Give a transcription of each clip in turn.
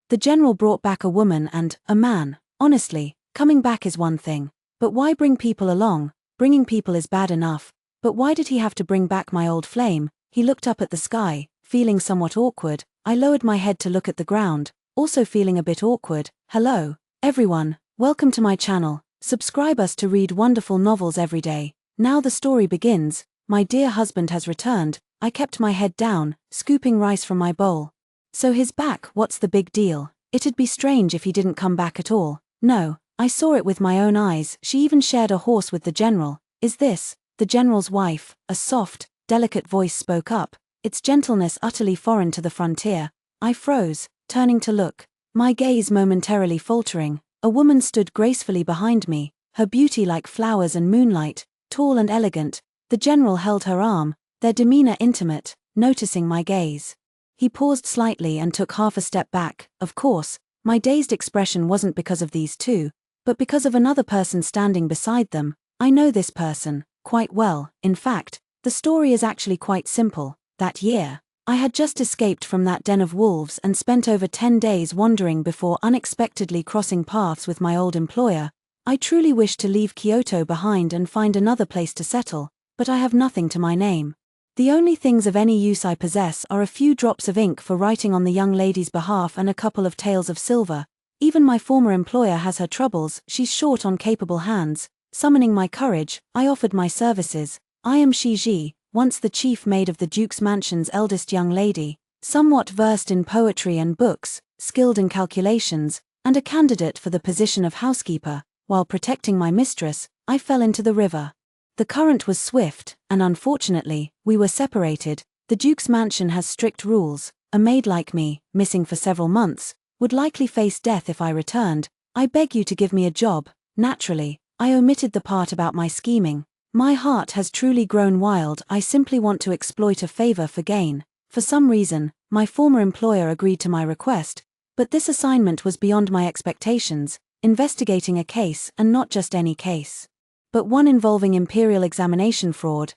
The general brought back a woman and a man. Honestly, coming back is one thing. But why bring people along? Bringing people is bad enough. But why did he have to bring back my old flame? He looked up at the sky, feeling somewhat awkward. I lowered my head to look at the ground, also feeling a bit awkward. Hello, everyone, welcome to my channel. Subscribe us to read wonderful novels every day. Now the story begins. My dear husband has returned. I kept my head down, scooping rice from my bowl. So he's back, what's the big deal? It'd be strange if he didn't come back at all. No, I saw it with my own eyes. She even shared a horse with the general. Is this the general's wife? A soft, delicate voice spoke up, its gentleness utterly foreign to the frontier. I froze, turning to look, my gaze momentarily faltering. A woman stood gracefully behind me, her beauty like flowers and moonlight, tall and elegant. The general held her arm, their demeanor intimate, noticing my gaze. He paused slightly and took half a step back. Of course, my dazed expression wasn't because of these two, but because of another person standing beside them. I know this person quite well. In fact, the story is actually quite simple. That year, I had just escaped from that den of wolves and spent over 10 days wandering before unexpectedly crossing paths with my old employer. I truly wished to leave Kyoto behind and find another place to settle, but I have nothing to my name. The only things of any use I possess are a few drops of ink for writing on the young lady's behalf and a couple of taels of silver. Even my former employer has her troubles. She's short on capable hands. Summoning my courage, I offered my services. I am Xianxia, once the chief maid of the Duke's mansion's eldest young lady, somewhat versed in poetry and books, skilled in calculations, and a candidate for the position of housekeeper. While protecting my mistress, I fell into the river. The current was swift, and unfortunately, we were separated. The Duke's mansion has strict rules. A maid like me, missing for several months, would likely face death if I returned. I beg you to give me a job. Naturally, I omitted the part about my scheming. My heart has truly grown wild. I simply want to exploit a favor for gain. For some reason, my former employer agreed to my request, but this assignment was beyond my expectations, investigating a case, and not just any case, but one involving Imperial examination fraud.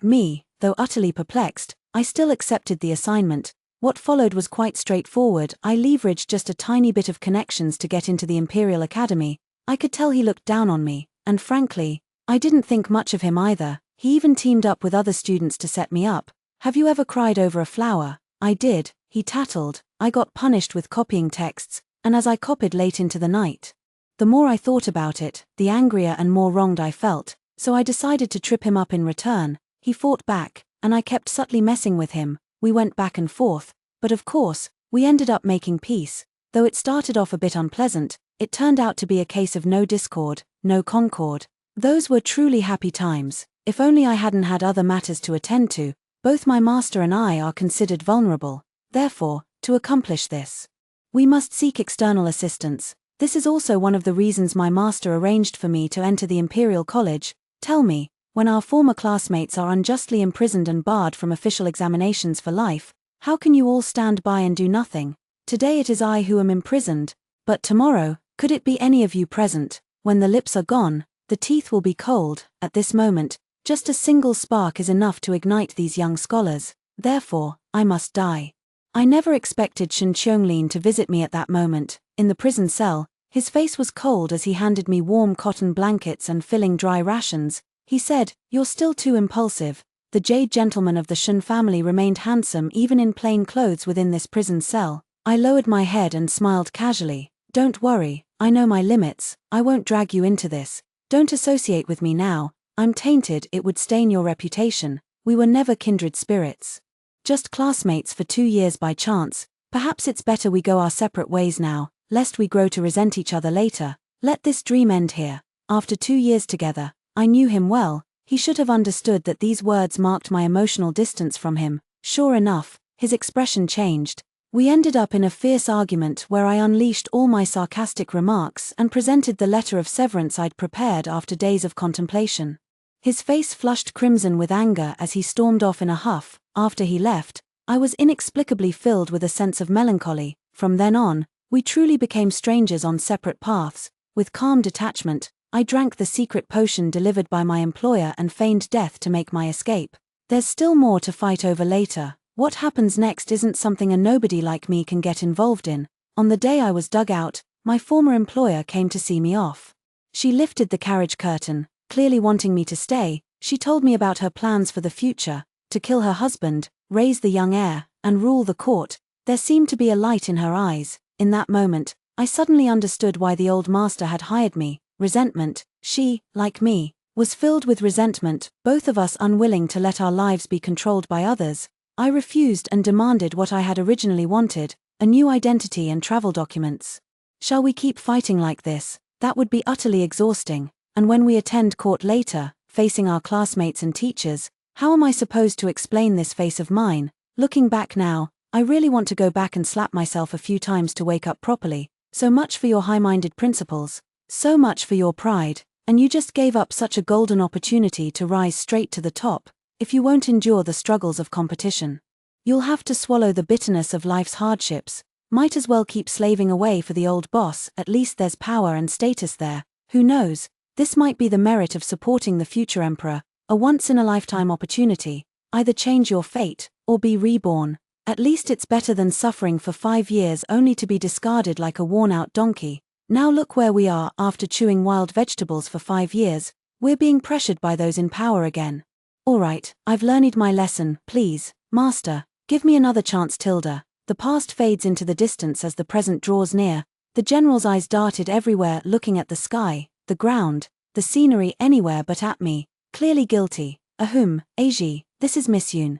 Me, though utterly perplexed, I still accepted the assignment. What followed was quite straightforward. I leveraged just a tiny bit of connections to get into the Imperial Academy. I could tell he looked down on me, and frankly, I didn't think much of him either. He even teamed up with other students to set me up. Have you ever cried over a flower? I did, he tattled. I got punished with copying texts, and as I copied late into the night. The more I thought about it, the angrier and more wronged I felt, so I decided to trip him up in return. He fought back, and I kept subtly messing with him. We went back and forth, but of course, we ended up making peace. Though it started off a bit unpleasant, it turned out to be a case of no discord, no concord. Those were truly happy times. If only I hadn't had other matters to attend to. Both my master and I are considered vulnerable. Therefore, to accomplish this, we must seek external assistance. This is also one of the reasons my master arranged for me to enter the Imperial College. Tell me, when our former classmates are unjustly imprisoned and barred from official examinations for life, how can you all stand by and do nothing? Today it is I who am imprisoned, but tomorrow, could it be any of you present? When the lips are gone, the teeth will be cold. At this moment, just a single spark is enough to ignite these young scholars. Therefore, I must die. I never expected Xianxia to visit me at that moment. In the prison cell, his face was cold as he handed me warm cotton blankets and filling dry rations. He said, "You're still too impulsive." The jade gentleman of the Shun family remained handsome even in plain clothes within this prison cell. I lowered my head and smiled casually. "Don't worry, I know my limits. I won't drag you into this. Don't associate with me now. I'm tainted. It would stain your reputation. We were never kindred spirits. Just classmates for 2 years by chance. Perhaps it's better we go our separate ways now, lest we grow to resent each other later. Let this dream end here." After 2 years together, I knew him well. He should have understood that these words marked my emotional distance from him. Sure enough, his expression changed. We ended up in a fierce argument where I unleashed all my sarcastic remarks and presented the letter of severance I'd prepared after days of contemplation. His face flushed crimson with anger as he stormed off in a huff. After he left, I was inexplicably filled with a sense of melancholy. From then on, we truly became strangers on separate paths. With calm detachment, I drank the secret potion delivered by my employer and feigned death to make my escape. There's still more to fight over later. What happens next isn't something a nobody like me can get involved in. On the day I was dug out, my former employer came to see me off. She lifted the carriage curtain, clearly wanting me to stay. She told me about her plans for the future, to kill her husband, raise the young heir, and rule the court. There seemed to be a light in her eyes. In that moment, I suddenly understood why the old master had hired me. Resentment. She, like me, was filled with resentment, both of us unwilling to let our lives be controlled by others. I refused and demanded what I had originally wanted, a new identity and travel documents. Shall we keep fighting like this? That would be utterly exhausting. And when we attend court later, facing our classmates and teachers, how am I supposed to explain this face of mine? Looking back now, I really want to go back and slap myself a few times to wake up properly. So much for your high-minded principles. So much for your pride. And you just gave up such a golden opportunity to rise straight to the top. If you won't endure the struggles of competition, you'll have to swallow the bitterness of life's hardships. Might as well keep slaving away for the old boss, at least there's power and status there. Who knows, this might be the merit of supporting the future emperor, a once-in-a-lifetime opportunity. Either change your fate, or be reborn. At least it's better than suffering for 5 years only to be discarded like a worn-out donkey. Now look where we are. After chewing wild vegetables for 5 years, we're being pressured by those in power again. Alright, I've learned my lesson. Please, master, give me another chance. Tilda. The past fades into the distance as the present draws near. The general's eyes darted everywhere, looking at the sky, the ground, the scenery, anywhere but at me. Clearly guilty. Ahem, Aji, this is Miss Yoon.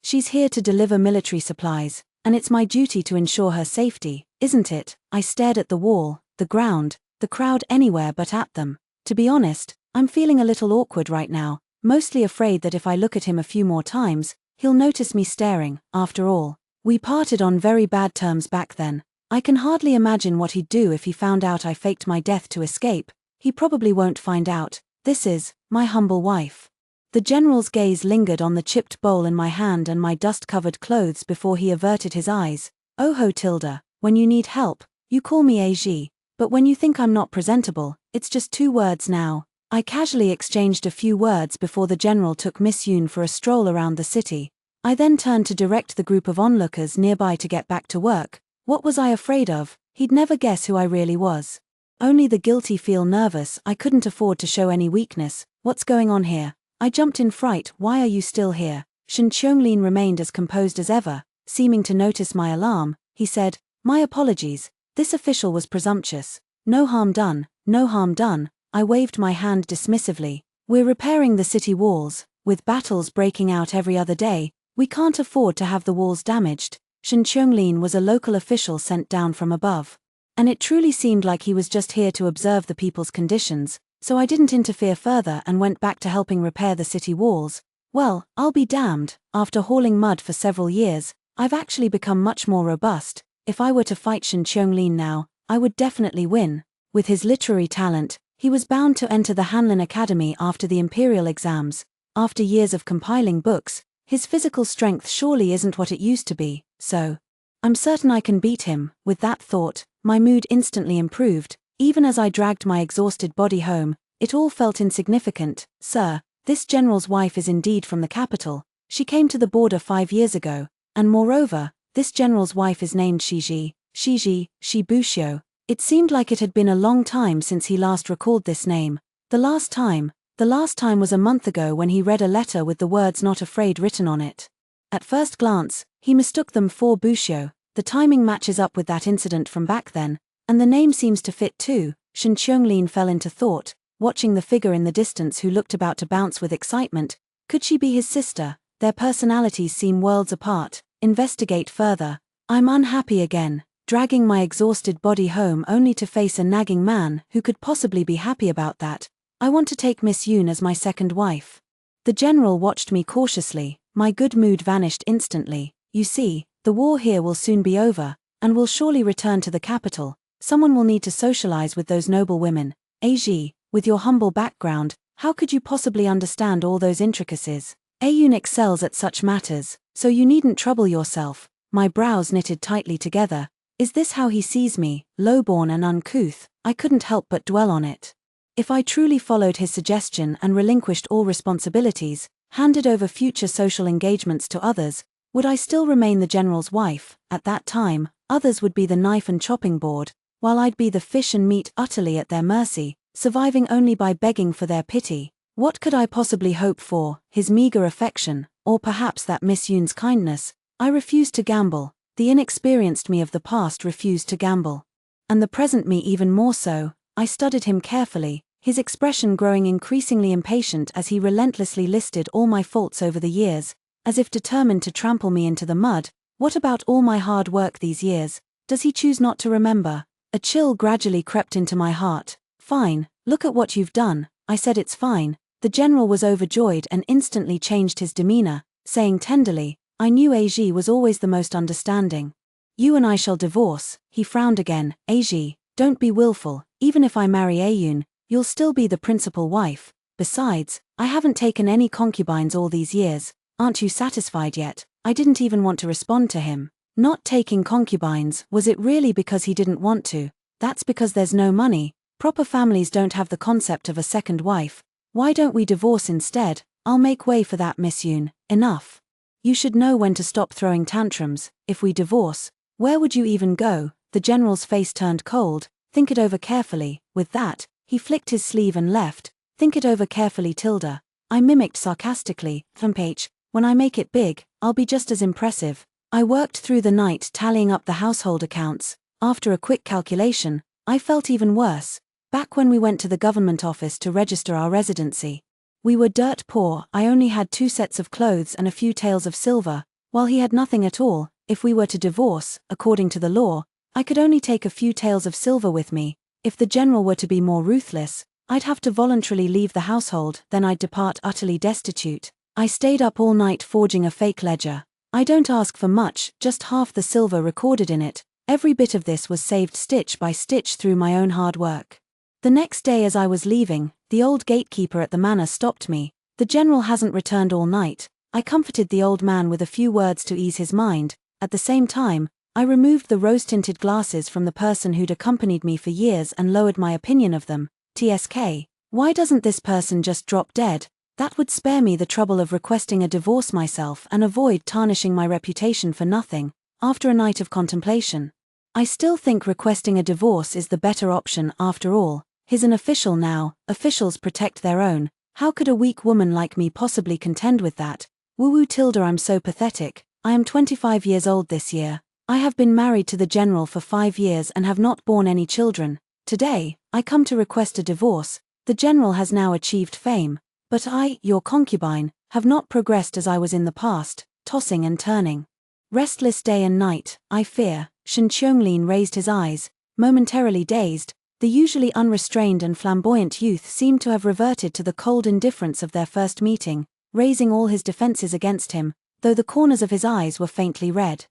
She's here to deliver military supplies, and it's my duty to ensure her safety, isn't it? I stared at the wall, the ground, the crowd, anywhere but at them. To be honest, I'm feeling a little awkward right now, mostly afraid that if I look at him a few more times, he'll notice me staring. After all, we parted on very bad terms back then. I can hardly imagine what he'd do if he found out I faked my death to escape. He probably won't find out. This is my humble wife. The general's gaze lingered on the chipped bowl in my hand and my dust-covered clothes before he averted his eyes. Oh ho, Tilda, when you need help, you call me Aji, but when you think I'm not presentable, it's just 2 words now. I casually exchanged a few words before the general took Miss Yoon for a stroll around the city. I then turned to direct the group of onlookers nearby to get back to work. What was I afraid of? He'd never guess who I really was. Only the guilty feel nervous. I couldn't afford to show any weakness. What's going on here? I jumped in fright. Why are you still here? Xianxia remained as composed as ever, seeming to notice my alarm. He said, my apologies. This official was presumptuous. No harm done, no harm done. I waved my hand dismissively. We're repairing the city walls. With battles breaking out every other day, we can't afford to have the walls damaged. Xianxia was a local official sent down from above. And it truly seemed like he was just here to observe the people's conditions, so I didn't interfere further and went back to helping repair the city walls. Well, I'll be damned, after hauling mud for several years, I've actually become much more robust. If I were to fight Xianxia now, I would definitely win. With his literary talent, he was bound to enter the Hanlin Academy after the Imperial exams. After years of compiling books, his physical strength surely isn't what it used to be, so I'm certain I can beat him. With that thought, my mood instantly improved. Even as I dragged my exhausted body home, it all felt insignificant. Sir, this general's wife is indeed from the capital. She came to the border 5 years ago, and moreover, this general's wife is named Shiji Bushio. It seemed like it had been a long time since he last recalled this name. The last time was a month ago when he read a letter with the words "not afraid" written on it. At first glance, he mistook them for Bushio. The timing matches up with that incident from back then, and the name seems to fit too. Xianxia fell into thought, watching the figure in the distance who looked about to bounce with excitement. Could she be his sister? Their personalities seem worlds apart. Investigate further. I'm unhappy again, dragging my exhausted body home only to face a nagging man who could possibly be happy about that. I want to take Miss Yoon as my second wife. The general watched me cautiously. My good mood vanished instantly. You see, the war here will soon be over, and we'll surely return to the capital. Someone will need to socialize with those noble women. Aji, with your humble background, how could you possibly understand all those intricacies? Ayun excels at such matters, so you needn't trouble yourself. My brows knitted tightly together. Is this how he sees me, lowborn and uncouth? I couldn't help but dwell on it. If I truly followed his suggestion and relinquished all responsibilities, handed over future social engagements to others, would I still remain the general's wife? At that time, others would be the knife and chopping board, while I'd be the fish and meat utterly at their mercy, surviving only by begging for their pity. What could I possibly hope for? His meager affection, or perhaps that Miss Yoon's kindness? I refused to gamble. The inexperienced me of the past refused to gamble. And the present me even more so. I studied him carefully, his expression growing increasingly impatient as he relentlessly listed all my faults over the years, as if determined to trample me into the mud. What about all my hard work these years? Does he choose not to remember? A chill gradually crept into my heart. Fine, look at what you've done. I said it's fine. The general was overjoyed and instantly changed his demeanor, saying tenderly, I knew Aji was always the most understanding. You and I shall divorce. He frowned again. Aji, don't be willful. Even if I marry Ayun, you'll still be the principal wife. Besides, I haven't taken any concubines all these years. Aren't you satisfied yet? I didn't even want to respond to him. Not taking concubines, was it really because he didn't want to? That's because there's no money. Proper families don't have the concept of a second wife. Why don't we divorce instead? I'll make way for that, Miss Yoon. Enough. You should know when to stop throwing tantrums. If we divorce, where would you even go? The general's face turned cold. Think it over carefully. With that, he flicked his sleeve and left. Think it over carefully, Tilda. I mimicked sarcastically. Thumph. When I make it big, I'll be just as impressive. I worked through the night tallying up the household accounts. After a quick calculation, I felt even worse. Back when we went to the government office to register our residency, we were dirt poor. I only had 2 sets of clothes and a few taels of silver, while he had nothing at all. If we were to divorce, according to the law, I could only take a few taels of silver with me. If the general were to be more ruthless, I'd have to voluntarily leave the household, then I'd depart utterly destitute. I stayed up all night forging a fake ledger. I don't ask for much, just half the silver recorded in it. Every bit of this was saved stitch by stitch through my own hard work. The next day as I was leaving, the old gatekeeper at the manor stopped me. The general hasn't returned all night. I comforted the old man with a few words to ease his mind. At the same time, I removed the rose-tinted glasses from the person who'd accompanied me for years and lowered my opinion of them. TSK. Why doesn't this person just drop dead? That would spare me the trouble of requesting a divorce myself and avoid tarnishing my reputation for nothing. After a night of contemplation, I still think requesting a divorce is the better option after all. He's an official now. Officials protect their own. How could a weak woman like me possibly contend with that? Woo-woo Tilda, I'm so pathetic. I am 25 years old this year. I have been married to the general for 5 years and have not borne any children. Today, I come to request a divorce. The general has now achieved fame. But I, your concubine, have not progressed as I was in the past, tossing and turning. Restless day and night, I fear. Xianxia raised his eyes, momentarily dazed. The usually unrestrained and flamboyant youth seemed to have reverted to the cold indifference of their first meeting, raising all his defenses against him, though the corners of his eyes were faintly red.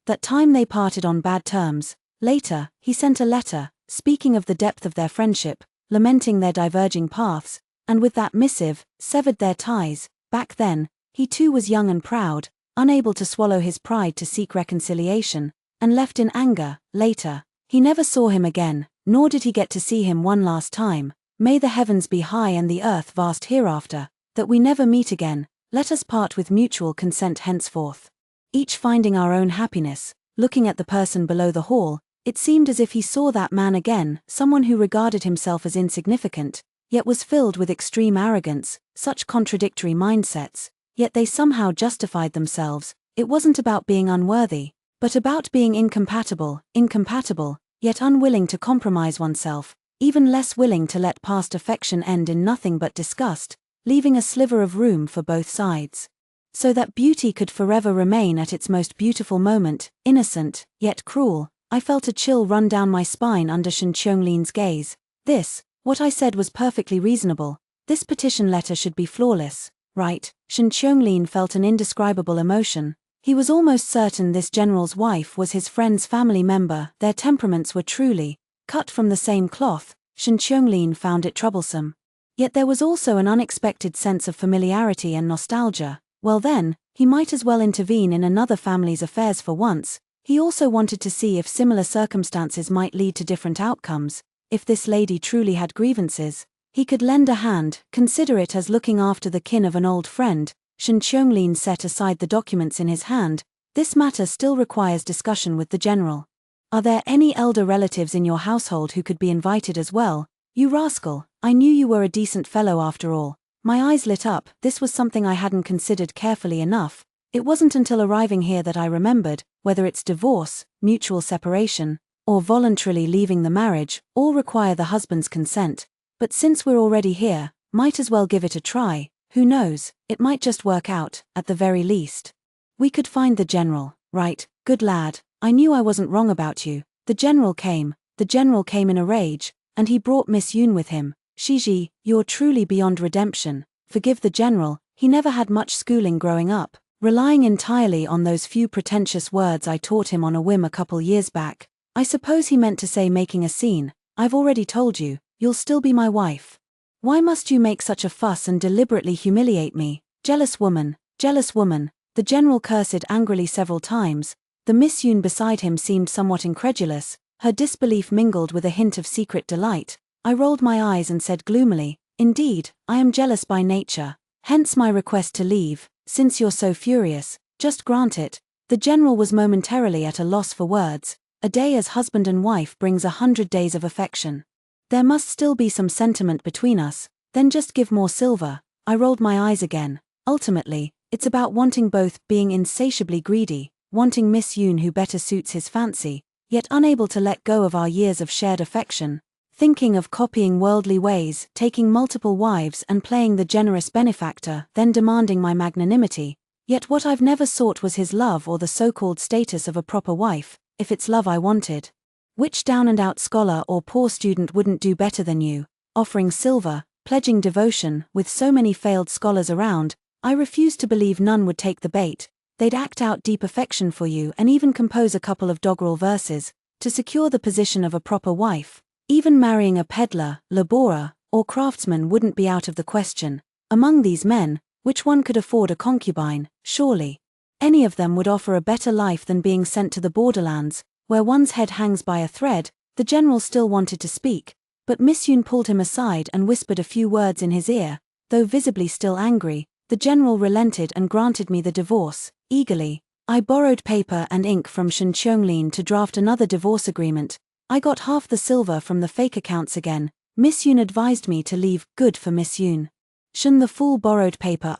That time they parted on bad terms. Later, he sent a letter, speaking of the depth of their friendship, lamenting their diverging paths, and with that missive, severed their ties. Back then, he too was young and proud, unable to swallow his pride to seek reconciliation, and left in anger. Later, he never saw him again, nor did he get to see him one last time. May the heavens be high and the earth vast hereafter, that we never meet again. Let us part with mutual consent henceforth. Each finding our own happiness. Looking at the person below the hall, it seemed as if he saw that man again, someone who regarded himself as insignificant, yet was filled with extreme arrogance. Such contradictory mindsets, yet they somehow justified themselves. It wasn't about being unworthy, but about being incompatible, yet unwilling to compromise oneself, even less willing to let past affection end in nothing but disgust, leaving a sliver of room for both sides. So that beauty could forever remain at its most beautiful moment, innocent, yet cruel. I felt a chill run down my spine under Xianxia gaze. What I said was perfectly reasonable. This petition letter should be flawless, right? Xianxia felt an indescribable emotion. He was almost certain this general's wife was his friend's family member. Their temperaments were truly cut from the same cloth. Xianxia found it troublesome. Yet there was also an unexpected sense of familiarity and nostalgia. Well then, he might as well intervene in another family's affairs for once. He also wanted to see if similar circumstances might lead to different outcomes. If this lady truly had grievances, he could lend a hand, consider it as looking after the kin of an old friend. Xianxia set aside the documents in his hand. This matter still requires discussion with the general. Are there any elder relatives in your household who could be invited as well? You rascal, I knew you were a decent fellow after all. My eyes lit up. This was something I hadn't considered carefully enough. It wasn't until arriving here that I remembered, whether it's divorce, mutual separation, or voluntarily leaving the marriage, all require the husband's consent. But since we're already here, might as well give it a try. Who knows, it might just work out, at the very least. We could find the general, right? Good lad, I knew I wasn't wrong about you. The general came in a rage, and he brought Miss Yoon with him. Shiji, you're truly beyond redemption. Forgive the general, he never had much schooling growing up, relying entirely on those few pretentious words I taught him on a whim a couple years back. I suppose he meant to say making a scene. I've already told you, you'll still be my wife. Why must you make such a fuss and deliberately humiliate me? Jealous woman, the general cursed angrily several times. The Miss Yoon beside him seemed somewhat incredulous, her disbelief mingled with a hint of secret delight. I rolled my eyes and said gloomily, indeed, I am jealous by nature, hence my request to leave. Since you're so furious, just grant it. The general was momentarily at a loss for words. A day as husband and wife brings 100 days of affection. There must still be some sentiment between us, then just give more silver. I rolled my eyes again. Ultimately, it's about wanting both, being insatiably greedy, wanting Miss Yoon who better suits his fancy, yet unable to let go of our years of shared affection, thinking of copying worldly ways, taking multiple wives and playing the generous benefactor, then demanding my magnanimity. Yet what I've never sought was his love or the so-called status of a proper wife, if it's love I wanted. Which down-and-out scholar or poor student wouldn't do better than you, offering silver, pledging devotion, with so many failed scholars around? I refuse to believe none would take the bait. They'd act out deep affection for you and even compose a couple of doggerel verses, to secure the position of a proper wife. Even marrying a peddler, laborer, or craftsman wouldn't be out of the question. Among these men, which one could afford a concubine? Surely any of them would offer a better life than being sent to the borderlands, where one's head hangs by a thread. The general still wanted to speak, but Miss Yoon pulled him aside and whispered a few words in his ear. Though visibly still angry, the general relented and granted me the divorce, eagerly. I borrowed paper and ink from Xianxia to draft another divorce agreement. I got half the silver from the fake accounts again. Miss Yoon advised me to leave. Good for Miss Yoon. Shen the fool borrowed paper.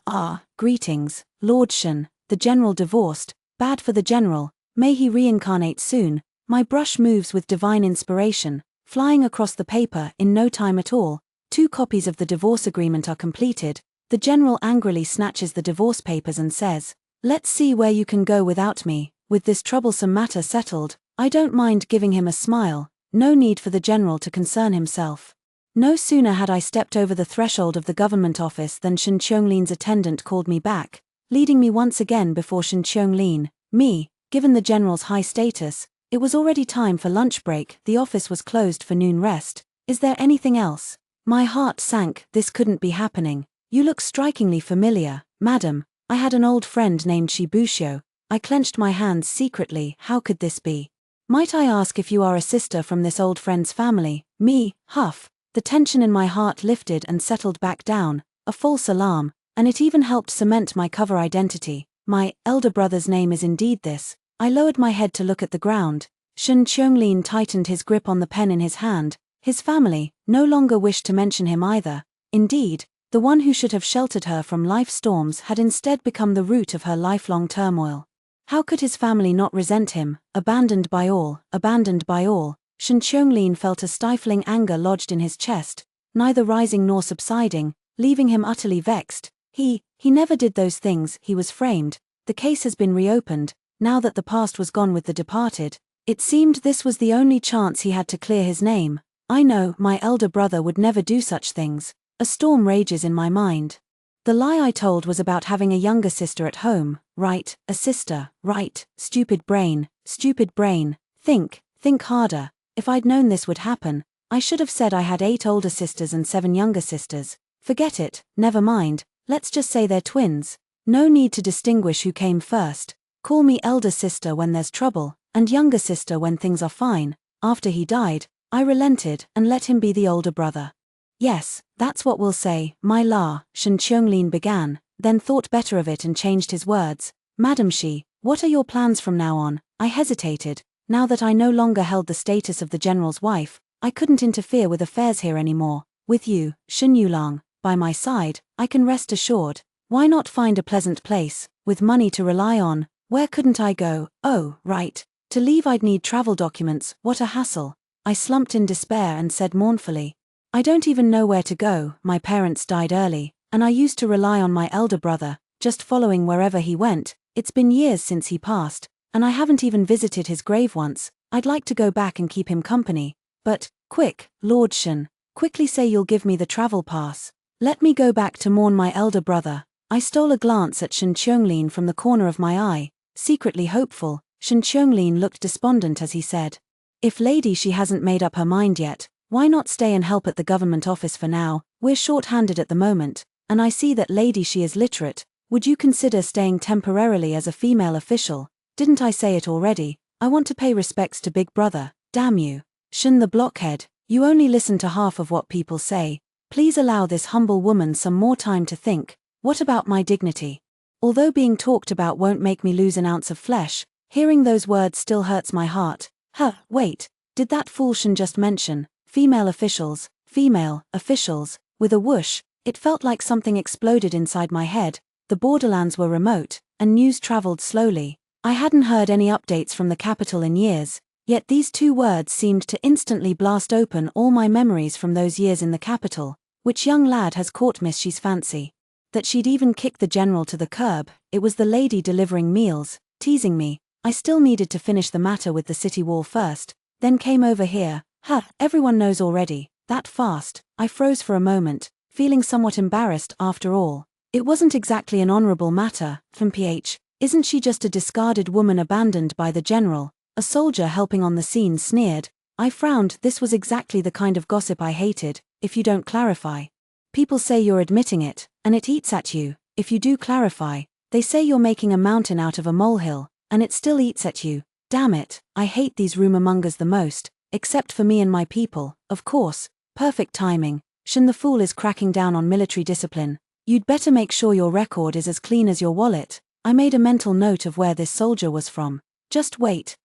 Greetings, Lord Shen. The general divorced. Bad for the general. May he reincarnate soon. My brush moves with divine inspiration, flying across the paper in no time at all. 2 copies of the divorce agreement are completed. The general angrily snatches the divorce papers and says, let's see where you can go without me. With this troublesome matter settled, I don't mind giving him a smile. No need for the general to concern himself. No sooner had I stepped over the threshold of the government office than Shen Qionglin's attendant called me back, leading me once again before Shen Qiongling. Given the general's high status, it was already time for lunch break. The office was closed for noon rest. Is there anything else? My heart sank. This couldn't be happening. You look strikingly familiar, madam. I had an old friend named Shibushio. I clenched my hands secretly. How could this be? Might I ask if you are a sister from this old friend's family? Huff. The tension in my heart lifted and settled back down, a false alarm, and it even helped cement my cover identity. My elder brother's name is indeed this. I lowered my head to look at the ground. Shen Qiongling tightened his grip on the pen in his hand. His family no longer wished to mention him either. Indeed, the one who should have sheltered her from life's storms had instead become the root of her lifelong turmoil. How could his family not resent him? Abandoned by all. Shen Qiongling felt a stifling anger lodged in his chest, neither rising nor subsiding, leaving him utterly vexed. He never did those things. He was framed. The case has been reopened. Now that the past was gone with the departed, it seemed this was the only chance he had to clear his name. I know, my elder brother would never do such things. A storm rages in my mind. The lie I told was about having a younger sister at home, right? A sister, right? Stupid brain. Think harder. If I'd known this would happen, I should have said I had 8 older sisters and 7 younger sisters. Forget it, never mind, let's just say they're twins. No need to distinguish who came first. Call me elder sister when there's trouble, and younger sister when things are fine. After he died, I relented and let him be the older brother. Yes, that's what we'll say. Shen Qiongling began, then thought better of it and changed his words. Madam Shi, what are your plans from now on? I hesitated. Now that I no longer held the status of the general's wife, I couldn't interfere with affairs here anymore. With you, Shen Yulang, by my side, I can rest assured. Why not find a pleasant place, with money to rely on? Where couldn't I go? Oh, right. To leave I'd need travel documents, what a hassle. I slumped in despair and said mournfully. I don't even know where to go, my parents died early, and I used to rely on my elder brother, just following wherever he went. It's been years since he passed, and I haven't even visited his grave once. I'd like to go back and keep him company. But, quick, Lord Shen, quickly say you'll give me the travel pass. Let me go back to mourn my elder brother. I stole a glance at Shen Qianglin from the corner of my eye, secretly hopeful. Shen Qianglin looked despondent as he said, if Lady Shi hasn't made up her mind yet, why not stay and help at the government office for now? We're short-handed at the moment, and I see that Lady Shi is literate. Would you consider staying temporarily as a female official? Didn't I say it already? I want to pay respects to Big Brother. Damn you. Shen the blockhead, you only listen to half of what people say. Please allow this humble woman some more time to think. What about my dignity? Although being talked about won't make me lose an ounce of flesh, hearing those words still hurts my heart. Wait, did that fool Shen just mention female officials? With a whoosh, it felt like something exploded inside my head. The borderlands were remote, and news traveled slowly. I hadn't heard any updates from the capital in years, yet these two words seemed to instantly blast open all my memories from those years in the capital. Which young lad has caught Miss Shi's fancy? That she'd even kicked the general to the curb. It was the lady delivering meals, teasing me. I still needed to finish the matter with the city wall first, then came over here. Everyone knows already. That fast. I froze for a moment, feeling somewhat embarrassed after all. It wasn't exactly an honorable matter. Isn't she just a discarded woman abandoned by the general? A soldier helping on the scene sneered. I frowned. This was exactly the kind of gossip I hated. If you don't clarify, people say you're admitting it, and it eats at you. If you do clarify, they say you're making a mountain out of a molehill, and it still eats at you. Damn it, I hate these rumor mongers the most, except for me and my people, of course. Perfect timing. Shen the fool is cracking down on military discipline. You'd better make sure your record is as clean as your wallet. I made a mental note of where this soldier was from. Just wait.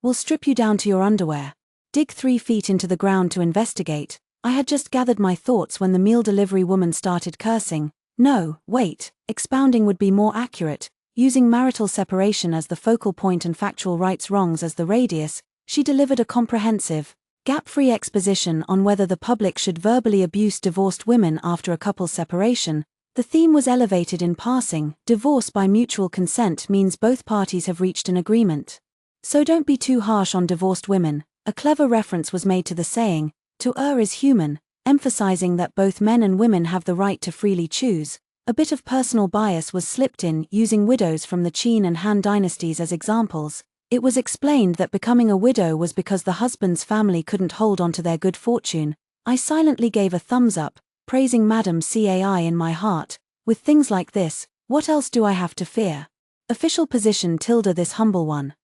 We'll strip you down to your underwear. Dig 3 feet into the ground to investigate. I had just gathered my thoughts when the meal delivery woman started cursing. No, wait, expounding would be more accurate. Using marital separation as the focal point and factual rights wrongs as the radius, she delivered a comprehensive, gap-free exposition on whether the public should verbally abuse divorced women after a couple's separation. The theme was elevated in passing. Divorce by mutual consent means both parties have reached an agreement. So don't be too harsh on divorced women. A clever reference was made to the saying, to err is human, emphasizing that both men and women have the right to freely choose. A bit of personal bias was slipped in, using widows from the Qin and Han dynasties as examples. It was explained that becoming a widow was because the husband's family couldn't hold on to their good fortune. I silently gave a thumbs up, praising Madam Cai in my heart. With things like this, what else do I have to fear? Official position tilde this humble one.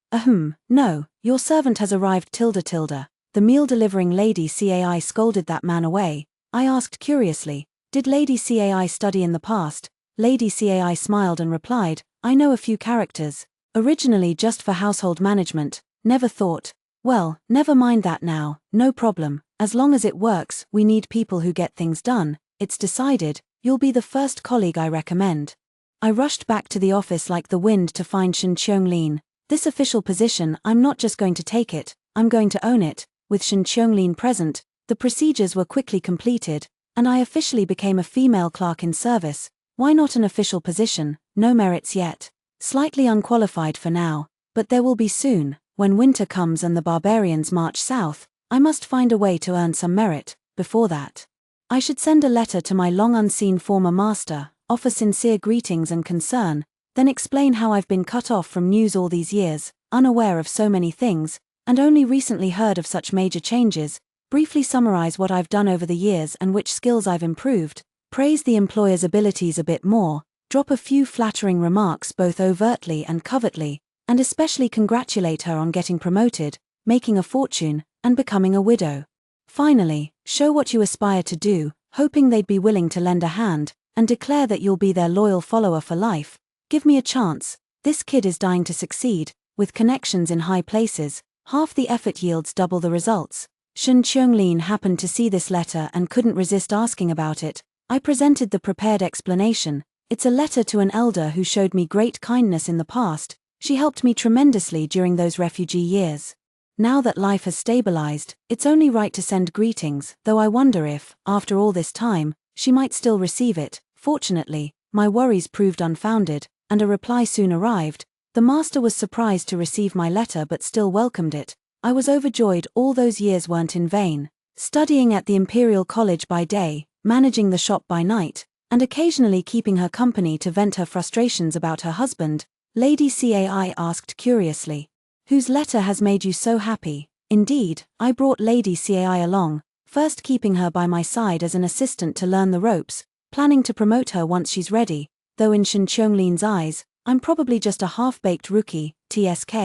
No, your servant has arrived tilde. The meal delivering Lady Cai scolded that man away. I asked curiously, did Lady Cai study in the past? Lady Cai smiled and replied, I know a few characters. Originally just for household management, never thought. Well, never mind that now, no problem. As long as it works, we need people who get things done. It's decided, you'll be the first colleague I recommend. I rushed back to the office like the wind to find Shen Qianglin. This official position, I'm not just going to take it, I'm going to own it. With Shen Qianglin present, the procedures were quickly completed, and I officially became a female clerk in service. Why not an official position? No merits yet. Slightly unqualified for now, but there will be soon. When winter comes and the barbarians march south, I must find a way to earn some merit. Before that, I should send a letter to my long-unseen former master, offer sincere greetings and concern, then explain how I've been cut off from news all these years, unaware of so many things, and only recently heard of such major changes, briefly summarize what I've done over the years and which skills I've improved, praise the employer's abilities a bit more, drop a few flattering remarks both overtly and covertly, and especially congratulate her on getting promoted, making a fortune, and becoming a widow. Finally, show what you aspire to do, hoping they'd be willing to lend a hand, and declare that you'll be their loyal follower for life. Give me a chance. This kid is dying to succeed, with connections in high places. Half the effort yields double the results. Xianxia happened to see this letter and couldn't resist asking about it. I presented the prepared explanation. It's a letter to an elder who showed me great kindness in the past. She helped me tremendously during those refugee years. Now that life has stabilized, it's only right to send greetings, though I wonder if, after all this time, she might still receive it. Fortunately, my worries proved unfounded, and a reply soon arrived. The master was surprised to receive my letter but still welcomed it. I was overjoyed. All those years weren't in vain. Studying at the Imperial College by day, managing the shop by night, and occasionally keeping her company to vent her frustrations about her husband, Lady Cai asked curiously. Whose letter has made you so happy? Indeed, I brought Lady Cai along, first keeping her by my side as an assistant to learn the ropes, planning to promote her once she's ready, though in Xianxia's eyes, I'm probably just a half-baked rookie. TSK.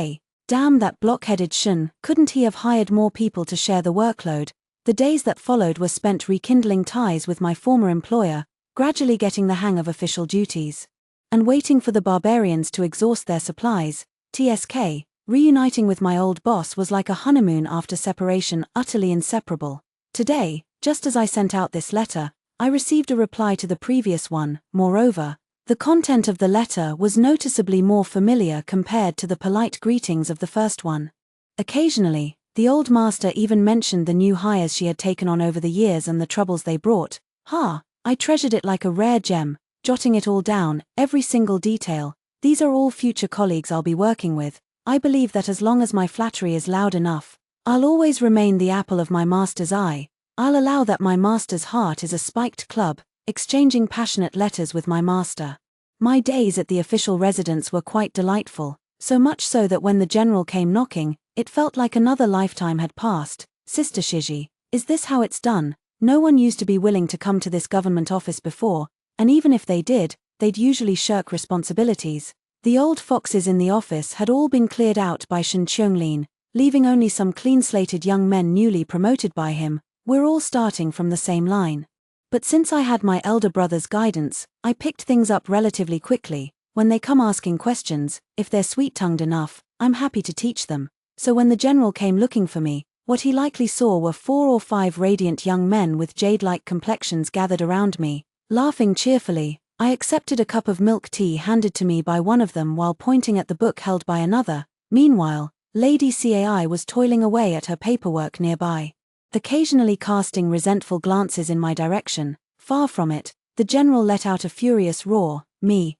Damn that blockheaded Shen, couldn't he have hired more people to share the workload? The days that followed were spent rekindling ties with my former employer, gradually getting the hang of official duties, and waiting for the barbarians to exhaust their supplies. TSK. Reuniting with my old boss was like a honeymoon after separation, utterly inseparable. Today, just as I sent out this letter, I received a reply to the previous one. Moreover, the content of the letter was noticeably more familiar compared to the polite greetings of the first one. Occasionally, the old master even mentioned the new hires she had taken on over the years and the troubles they brought. I treasured it like a rare gem, jotting it all down, every single detail. These are all future colleagues I'll be working with. I believe that as long as my flattery is loud enough, I'll always remain the apple of my master's eye. I'll allow that my master's heart is a spiked club, exchanging passionate letters with my master. My days at the official residence were quite delightful, so much so that when the general came knocking, it felt like another lifetime had passed. Sister Shiji, is this how it's done? No one used to be willing to come to this government office before, and even if they did, they'd usually shirk responsibilities. The old foxes in the office had all been cleared out by Xianxia, leaving only some clean-slated young men newly promoted by him. We're all starting from the same line. But since I had my elder brother's guidance, I picked things up relatively quickly. When they come asking questions, if they're sweet-tongued enough, I'm happy to teach them. So when the general came looking for me, what he likely saw were 4 or 5 radiant young men with jade-like complexions gathered around me. Laughing cheerfully, I accepted a cup of milk tea handed to me by one of them while pointing at the book held by another. Meanwhile, Lady Cai was toiling away at her paperwork nearby, occasionally casting resentful glances in my direction. Far from it, the general let out a furious roar. Me,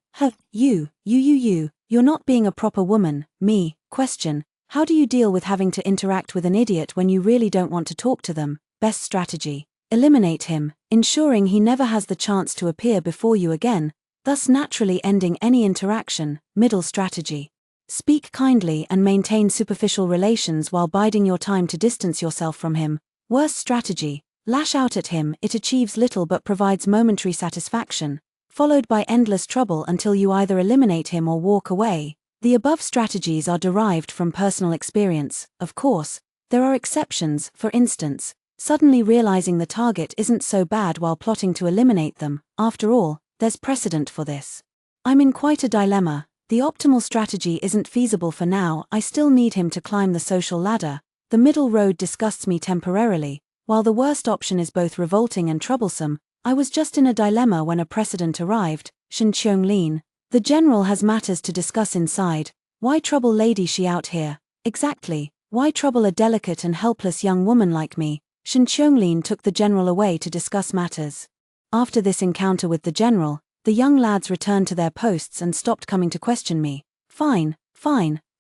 you're not being a proper woman. Me, question, how do you deal with having to interact with an idiot when you really don't want to talk to them? Best strategy. Eliminate him, ensuring he never has the chance to appear before you again, thus naturally ending any interaction. Middle strategy. Speak kindly and maintain superficial relations while biding your time to distance yourself from him. Worst strategy. Lash out at him. It achieves little but provides momentary satisfaction, followed by endless trouble until you either eliminate him or walk away. The above strategies are derived from personal experience. Of course, there are exceptions. For instance, suddenly realizing the target isn't so bad while plotting to eliminate them. After all, there's precedent for this. I'm in quite a dilemma. The optimal strategy isn't feasible for now. I still need him to climb the social ladder. The middle road disgusts me temporarily. While the worst option is both revolting and troublesome, I was just in a dilemma when a precedent arrived. Xianxia. The general has matters to discuss inside. Why trouble Lady Xi out here? Exactly. Why trouble a delicate and helpless young woman like me? Xianxia took the general away to discuss matters. After this encounter with the general, the young lads returned to their posts and stopped coming to question me. Fine,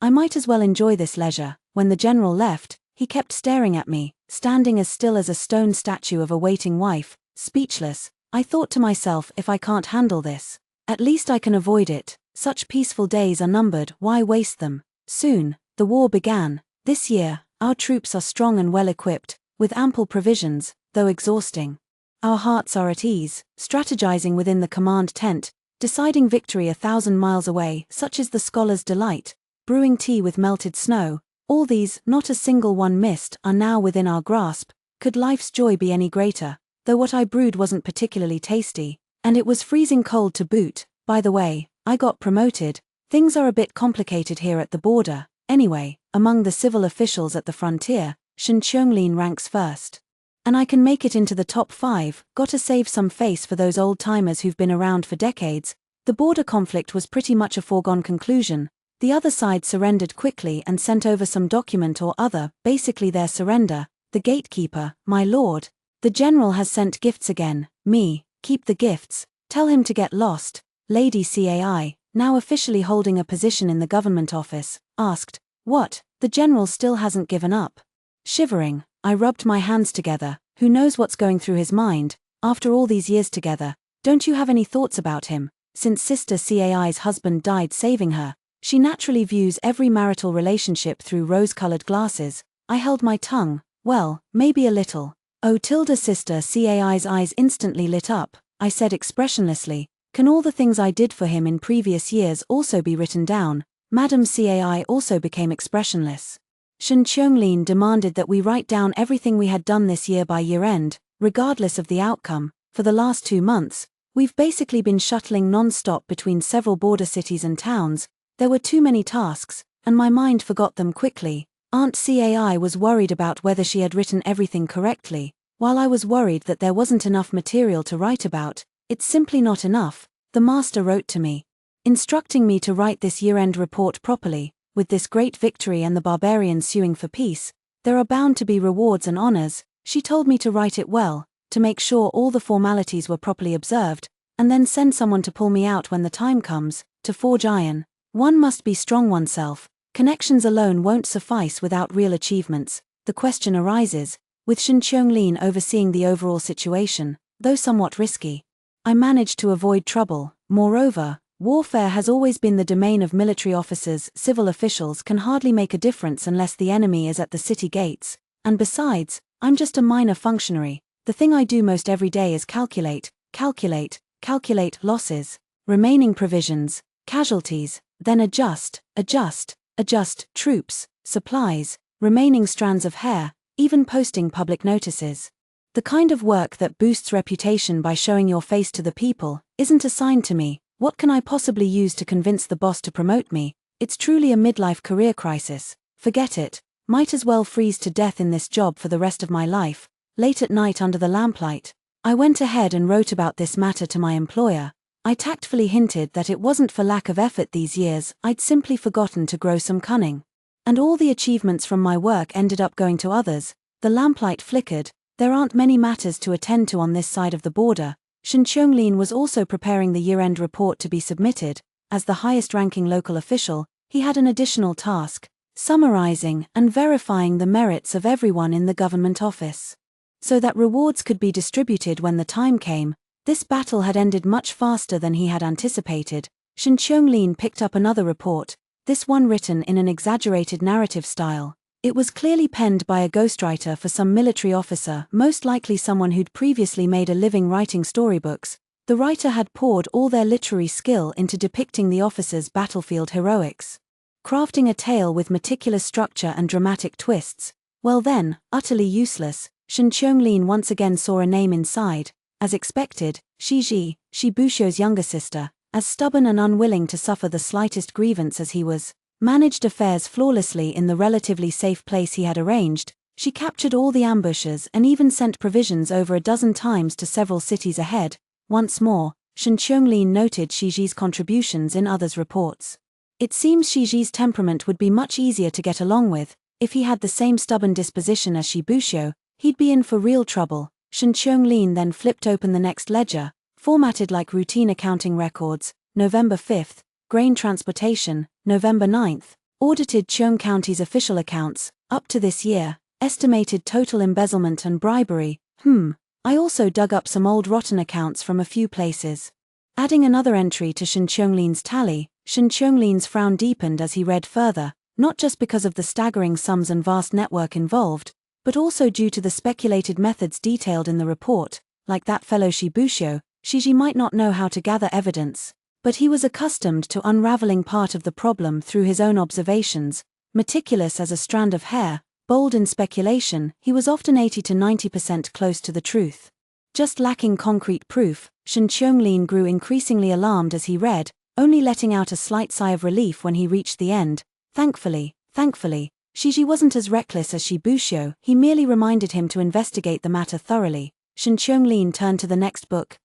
I might as well enjoy this leisure. When the general left, he kept staring at me, standing as still as a stone statue of a waiting wife, speechless. I thought to myself, if I can't handle this, at least I can avoid it. Such peaceful days are numbered, why waste them? Soon, the war began. This year, our troops are strong and well equipped, with ample provisions, though exhausting. Our hearts are at ease, strategizing within the command tent, deciding victory 1,000 miles away. Such is the scholar's delight. Brewing tea with melted snow, all these, not a single one missed, are now within our grasp. Could life's joy be any greater? Though what I brewed wasn't particularly tasty, and it was freezing cold to boot. By the way, I got promoted. Things are a bit complicated here at the border. Anyway, among the civil officials at the frontier, Xianxia ranks first. And I can make it into the top 5, gotta save some face for those old-timers who've been around for decades. The border conflict was pretty much a foregone conclusion. The other side surrendered quickly and sent over some document or other, basically their surrender. The gatekeeper, my lord. The general has sent gifts again. Me, keep the gifts. Tell him to get lost. Lady Cai, now officially holding a position in the government office, asked, "What? The general still hasn't given up?" Shivering, I rubbed my hands together. Who knows what's going through his mind, after all these years together? Don't you have any thoughts about him? Since Sister Cai's husband died saving her, she naturally views every marital relationship through rose-colored glasses. I held my tongue. Well, maybe a little. Oh, Sister Cai's eyes instantly lit up. I said expressionlessly, "Can all the things I did for him in previous years also be written down?" Madame Cai also became expressionless. Xianxia demanded that we write down everything we had done this year by year-end, regardless of the outcome. For the last 2 months, we've basically been shuttling non-stop between several border cities and towns. There were too many tasks, and my mind forgot them quickly. Aunt Cai was worried about whether she had written everything correctly, while I was worried that there wasn't enough material to write about. It's simply not enough, the master wrote to me, instructing me to write this year-end report properly. With this great victory and the barbarians suing for peace, there are bound to be rewards and honors. She told me to write it well, to make sure all the formalities were properly observed, and then send someone to pull me out when the time comes. To forge iron, one must be strong oneself. Connections alone won't suffice without real achievements. The question arises, with Xianxia overseeing the overall situation, though somewhat risky. I managed to avoid trouble. Moreover, warfare has always been the domain of military officers. Civil officials can hardly make a difference unless the enemy is at the city gates. And besides, I'm just a minor functionary. The thing I do most every day is calculate losses, remaining provisions, casualties, then adjust troops, supplies, remaining strands of hair, even posting public notices. The kind of work that boosts reputation by showing your face to the people isn't assigned to me. What can I possibly use to convince the boss to promote me? It's truly a midlife career crisis. Forget it. Might as well freeze to death in this job for the rest of my life. Late at night under the lamplight, I went ahead and wrote about this matter to my employer. I tactfully hinted that it wasn't for lack of effort these years, I'd simply forgotten to grow some cunning. And all the achievements from my work ended up going to others. The lamplight flickered. There aren't many matters to attend to on this side of the border. Xianxia was also preparing the year-end report to be submitted. As the highest-ranking local official, he had an additional task, summarizing and verifying the merits of everyone in the government office, so that rewards could be distributed when the time came. This battle had ended much faster than he had anticipated. Xianxia picked up another report, this one written in an exaggerated narrative style. It was clearly penned by a ghostwriter for some military officer, most likely someone who'd previously made a living writing storybooks. The writer had poured all their literary skill into depicting the officer's battlefield heroics, crafting a tale with meticulous structure and dramatic twists. Well then, utterly useless, Xianxia once again saw a name inside. As expected, Xiji, Shibushio's younger sister, as stubborn and unwilling to suffer the slightest grievance as he was, managed affairs flawlessly in the relatively safe place he had arranged. She captured all the ambushes and even sent provisions over a dozen times to several cities ahead. Once more, Xianxia noted Shiji's contributions in others' reports. It seems Shiji's temperament would be much easier to get along with. If he had the same stubborn disposition as Shibushio, he'd be in for real trouble. Xianxia then flipped open the next ledger, formatted like routine accounting records. November 5th, grain transportation. November 9th, audited Cheung County's official accounts, up to this year, estimated total embezzlement and bribery. I also dug up some old rotten accounts from a few places. Adding another entry to Xianxia's tally, Xianxia's frown deepened as he read further, not just because of the staggering sums and vast network involved, but also due to the speculated methods detailed in the report. Like that fellow Shibushio, Shiji might not know how to gather evidence, but he was accustomed to unraveling part of the problem through his own observations. Meticulous as a strand of hair, bold in speculation, he was often 80 to 90% close to the truth. Just lacking concrete proof, Xianxia grew increasingly alarmed as he read, only letting out a slight sigh of relief when he reached the end. Thankfully, Shiji wasn't as reckless as Shi Buxiu, he merely reminded him to investigate the matter thoroughly. Shen Qianglin turned to the next book.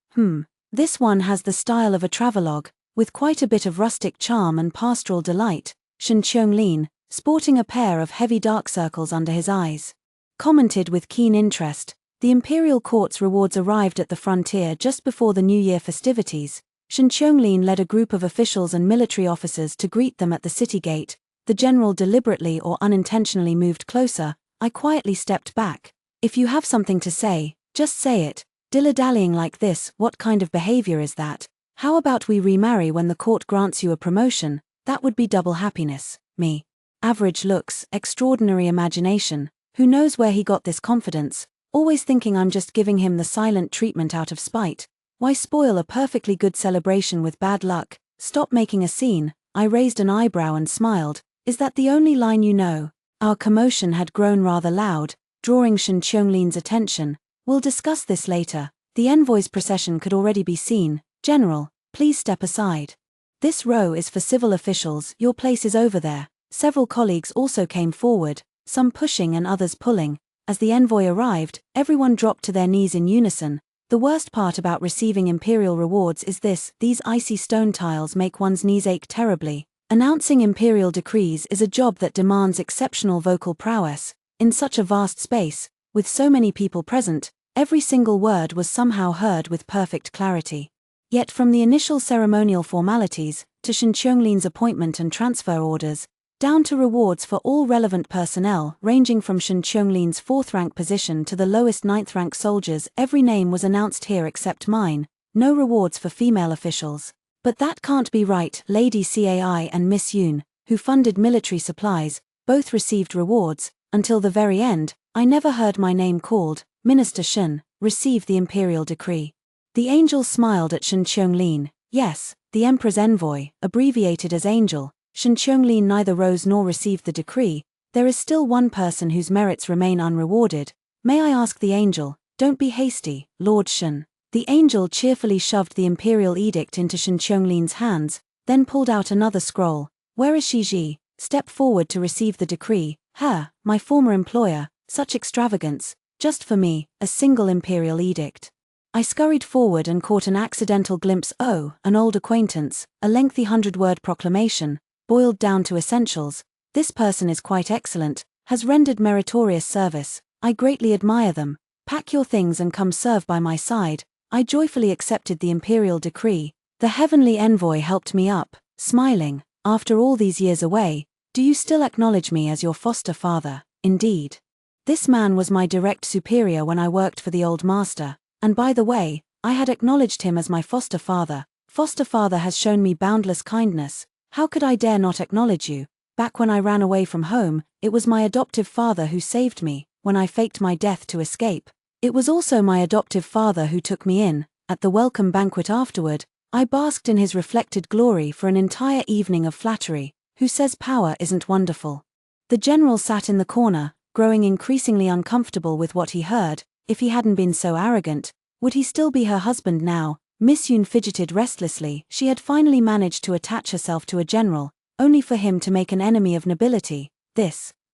This one has the style of a travelogue, with quite a bit of rustic charm and pastoral delight. Shen Qianglin, sporting a pair of heavy dark circles under his eyes, commented with keen interest. The Imperial Court's rewards arrived at the frontier just before the New Year festivities. Shen Qianglin led a group of officials and military officers to greet them at the city gate. The general deliberately or unintentionally moved closer. I quietly stepped back. If you have something to say, just say it. Dilly-dallying like this, what kind of behavior is that? How about we remarry when the court grants you a promotion? That would be double happiness. Me. Average looks, extraordinary imagination. Who knows where he got this confidence? Always thinking I'm just giving him the silent treatment out of spite. Why spoil a perfectly good celebration with bad luck? Stop making a scene. I raised an eyebrow and smiled. Is that the only line you know? Our commotion had grown rather loud, drawing Shen Qianglin's attention. We'll discuss this later. The envoy's procession could already be seen. General, please step aside. This row is for civil officials, your place is over there. Several colleagues also came forward, some pushing and others pulling. As the envoy arrived, everyone dropped to their knees in unison. The worst part about receiving imperial rewards is this: these icy stone tiles make one's knees ache terribly. Announcing imperial decrees is a job that demands exceptional vocal prowess. In such a vast space, with so many people present, every single word was somehow heard with perfect clarity. Yet from the initial ceremonial formalities, to Shen Qianglin's appointment and transfer orders, down to rewards for all relevant personnel ranging from Shen Qianglin's 4th-rank position to the lowest 9th-rank soldiers, every name was announced here except mine. No rewards for female officials. But that can't be right. Lady Cai and Miss Yun, who funded military supplies, both received rewards. Until the very end, I never heard my name called. Minister Shen received the imperial decree. The angel smiled at Shen Qianglin. Yes, the Emperor's envoy, abbreviated as Angel. Shen Qianglin neither rose nor received the decree. There is still one person whose merits remain unrewarded. May I ask the angel? Don't be hasty, Lord Shen. The angel cheerfully shoved the imperial edict into Shen Qianglin's hands, then pulled out another scroll. Where is Shiji? Step forward to receive the decree. Her, my former employer, such extravagance. Just for me, a single imperial edict. I scurried forward and caught an accidental glimpse. Oh, an old acquaintance, a lengthy 100-word proclamation, boiled down to essentials. This person is quite excellent, has rendered meritorious service. I greatly admire them. Pack your things and come serve by my side. I joyfully accepted the imperial decree. The heavenly envoy helped me up, smiling. After all these years away, do you still acknowledge me as your foster father? Indeed. This man was my direct superior when I worked for the old master, and by the way, I had acknowledged him as my foster father. Foster father has shown me boundless kindness. How could I dare not acknowledge you? Back when I ran away from home, it was my adoptive father who saved me, when I faked my death to escape. It was also my adoptive father who took me in. At the welcome banquet afterward, I basked in his reflected glory for an entire evening of flattery. Who says power isn't wonderful? The general sat in the corner, growing increasingly uncomfortable with what he heard. If he hadn't been so arrogant, would he still be her husband now? Miss Yun fidgeted restlessly. She had finally managed to attach herself to a general, only for him to make an enemy of nobility.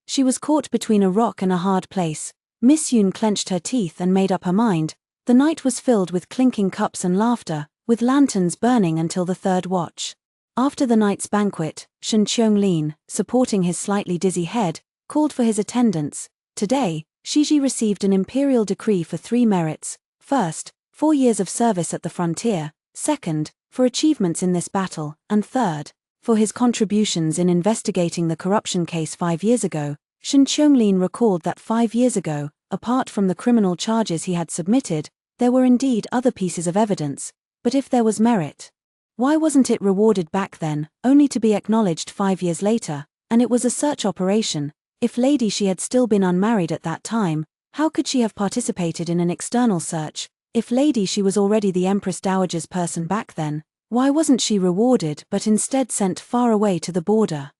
She was caught between a rock and a hard place. Miss Yun clenched her teeth and made up her mind. The night was filled with clinking cups and laughter, with lanterns burning until the 3rd watch. After the night's banquet, Shen Qianglin, supporting his slightly dizzy head, called for his attendants. Today, Shiji received an imperial decree for 3 merits. First, 4 years of service at the frontier. Second, for achievements in this battle. And third, for his contributions in investigating the corruption case 5 years ago. Shen Qianglin recalled that 5 years ago, apart from the criminal charges he had submitted, there were indeed other pieces of evidence. But if there was merit, why wasn't it rewarded back then, only to be acknowledged 5 years later? And it was a search operation. If Lady She had still been unmarried at that time, how could she have participated in an external search? If Lady She was already the Empress Dowager's person back then, why wasn't she rewarded but instead sent far away to the border?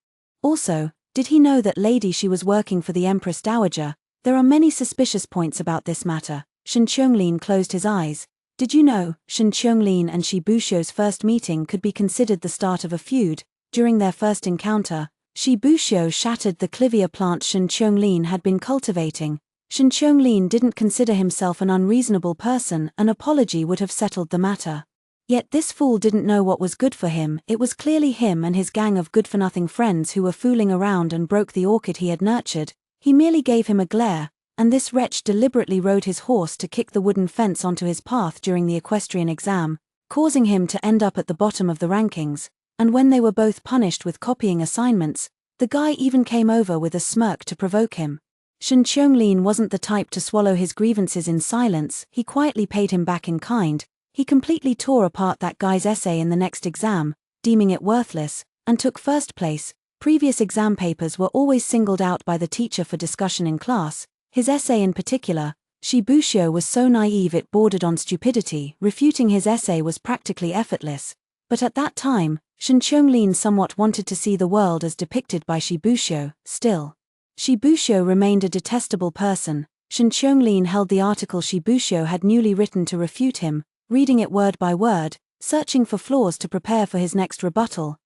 Also, did he know that Lady She was working for the Empress Dowager? There are many suspicious points about this matter. Shen Qianglin closed his eyes. Did you know, Shen Qianglin and Shi Buxiu's first meeting could be considered the start of a feud? During their first encounter, Shibushio shattered the clivia plant Shen Qianglin had been cultivating. Shen Qianglin didn't consider himself an unreasonable person, an apology would have settled the matter. Yet this fool didn't know what was good for him. It was clearly him and his gang of good-for-nothing friends who were fooling around and broke the orchid he had nurtured. He merely gave him a glare, and this wretch deliberately rode his horse to kick the wooden fence onto his path during the equestrian exam, causing him to end up at the bottom of the rankings. And when they were both punished with copying assignments, the guy even came over with a smirk to provoke him. Shen Qianglin wasn't the type to swallow his grievances in silence. He quietly paid him back in kind. He completely tore apart that guy's essay in the next exam, deeming it worthless, and took first place. Previous exam papers were always singled out by the teacher for discussion in class. His essay in particular, Shibushio was so naive it bordered on stupidity. Refuting his essay was practically effortless. But at that time, Shen Qianglin somewhat wanted to see the world as depicted by Shibushio. Still, Shibushio remained a detestable person. Shen Qianglin held the article Shibushio had newly written to refute him, reading it word by word, searching for flaws to prepare for his next rebuttal.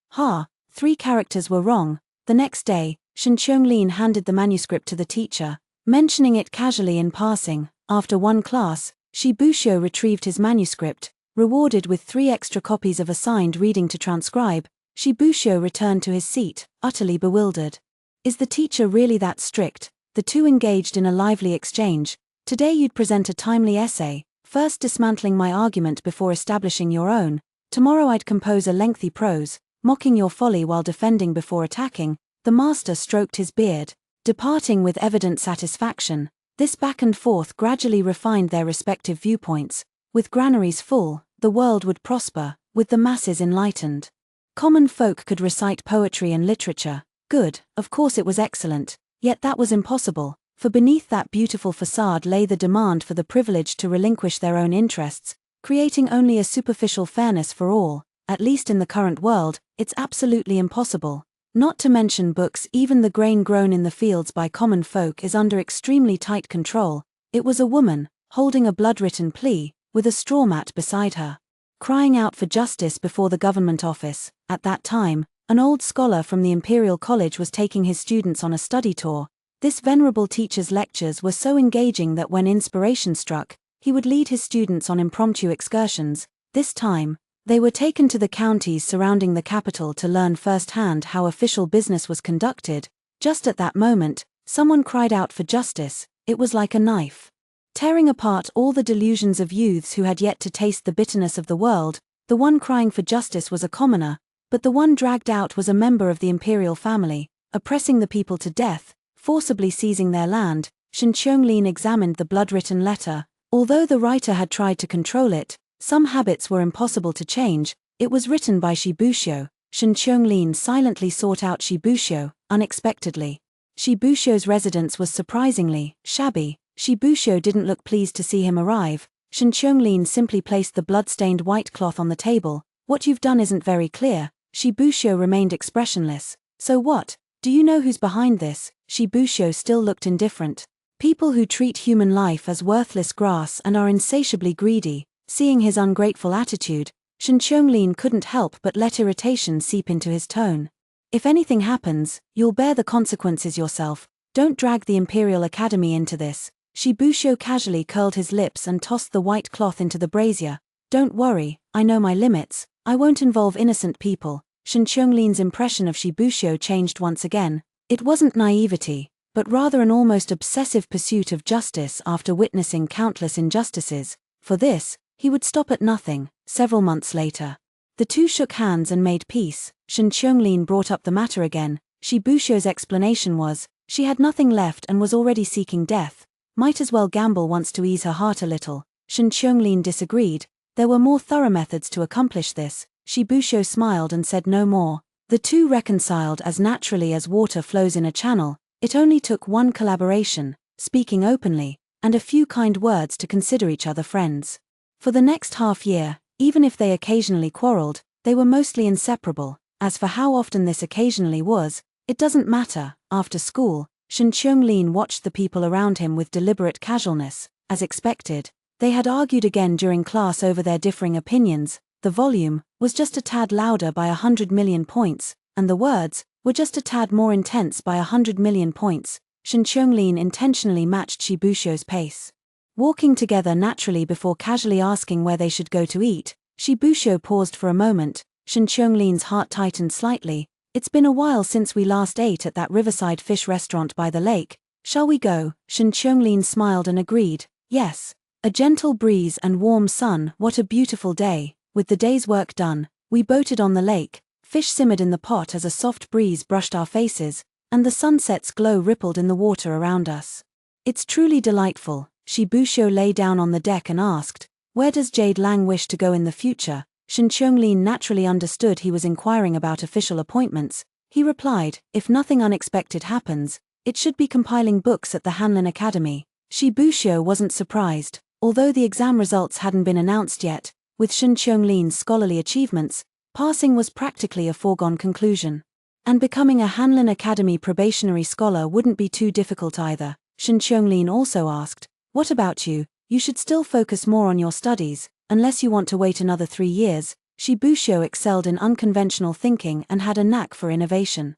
3 characters were wrong. The next day, Shen Qianglin handed the manuscript to the teacher, mentioning it casually in passing. After one class, Shibushio retrieved his manuscript, rewarded with 3 extra copies of assigned reading to transcribe. Shibushio returned to his seat, utterly bewildered. Is the teacher really that strict? The two engaged in a lively exchange. Today you'd present a timely essay, first dismantling my argument before establishing your own. Tomorrow I'd compose a lengthy prose, mocking your folly while defending before attacking. The master stroked his beard, departing with evident satisfaction. This back and forth gradually refined their respective viewpoints. With granaries full, the world would prosper, with the masses enlightened. Common folk could recite poetry and literature. Good, of course it was excellent, yet that was impossible, for beneath that beautiful facade lay the demand for the privilege to relinquish their own interests, creating only a superficial fairness for all. At least in the current world, it's absolutely impossible. Not to mention books, even the grain grown in the fields by common folk is under extremely tight control. It was a woman, holding a blood-written plea, with a straw mat beside her, crying out for justice before the government office. At that time, an old scholar from the Imperial College was taking his students on a study tour. This venerable teacher's lectures were so engaging that when inspiration struck, he would lead his students on impromptu excursions. This time, they were taken to the counties surrounding the capital to learn firsthand how official business was conducted. Just at that moment, someone cried out for justice. It was like a knife, tearing apart all the delusions of youths who had yet to taste the bitterness of the world. The one crying for justice was a commoner, but the one dragged out was a member of the imperial family, oppressing the people to death, forcibly seizing their land. Shen Qianglin examined the blood-written letter. Although the writer had tried to control it, some habits were impossible to change. It was written by Shibushio. Shen Qianglin silently sought out Shibushio, unexpectedly. Shibushio's residence was surprisingly shabby. Shibushio didn't look pleased to see him arrive. Shen Qianglin simply placed the blood-stained white cloth on the table. What you've done isn't very clear. Shibushio remained expressionless. So what? Do you know who's behind this? Shibushio still looked indifferent. People who treat human life as worthless grass and are insatiably greedy. Seeing his ungrateful attitude, Shen Qianglin couldn't help but let irritation seep into his tone. If anything happens, you'll bear the consequences yourself. Don't drag the Imperial Academy into this. Shibushio casually curled his lips and tossed the white cloth into the brazier. Don't worry, I know my limits. I won't involve innocent people. Shen Qianglin's impression of Shibushio changed once again. It wasn't naivety, but rather an almost obsessive pursuit of justice after witnessing countless injustices. For this, he would stop at nothing. Several months later, the two shook hands and made peace. Shen Qianglin brought up the matter again. Shibushio's explanation was, she had nothing left and was already seeking death. Might as well gamble once to ease her heart a little. Shen Qianglin disagreed. There were more thorough methods to accomplish this. Shibushio smiled and said no more. The two reconciled as naturally as water flows in a channel. It only took one collaboration, speaking openly, and a few kind words to consider each other friends. For the next half year, even if they occasionally quarreled, they were mostly inseparable. As for how often this occasionally was, it doesn't matter. After school, Shen Qianglin watched the people around him with deliberate casualness. As expected, they had argued again during class over their differing opinions. The volume was just a tad louder by 100 million points, and the words were just a tad more intense by 100 million points. Xianxia intentionally matched Shibusho's pace. Walking together naturally before casually asking where they should go to eat, Shibusho paused for a moment. Xianxia's heart tightened slightly. It's been a while since we last ate at that riverside fish restaurant by the lake. Shall we go? Xianxia smiled and agreed. Yes. A gentle breeze and warm sun, what a beautiful day. With the day's work done, we boated on the lake. Fish simmered in the pot as a soft breeze brushed our faces, and the sunset's glow rippled in the water around us. It's truly delightful. Shibusho lay down on the deck and asked, "Where does Jade Lang wish to go in the future?" Xianxia naturally understood he was inquiring about official appointments. He replied, "If nothing unexpected happens, it should be compiling books at the Hanlin Academy." Shibusho wasn't surprised, although the exam results hadn't been announced yet. With Xianxia's scholarly achievements, passing was practically a foregone conclusion. And becoming a Hanlin Academy probationary scholar wouldn't be too difficult either. Xianxia also asked, "What about you? You should still focus more on your studies, unless you want to wait another 3 years." Shibusho excelled in unconventional thinking and had a knack for innovation.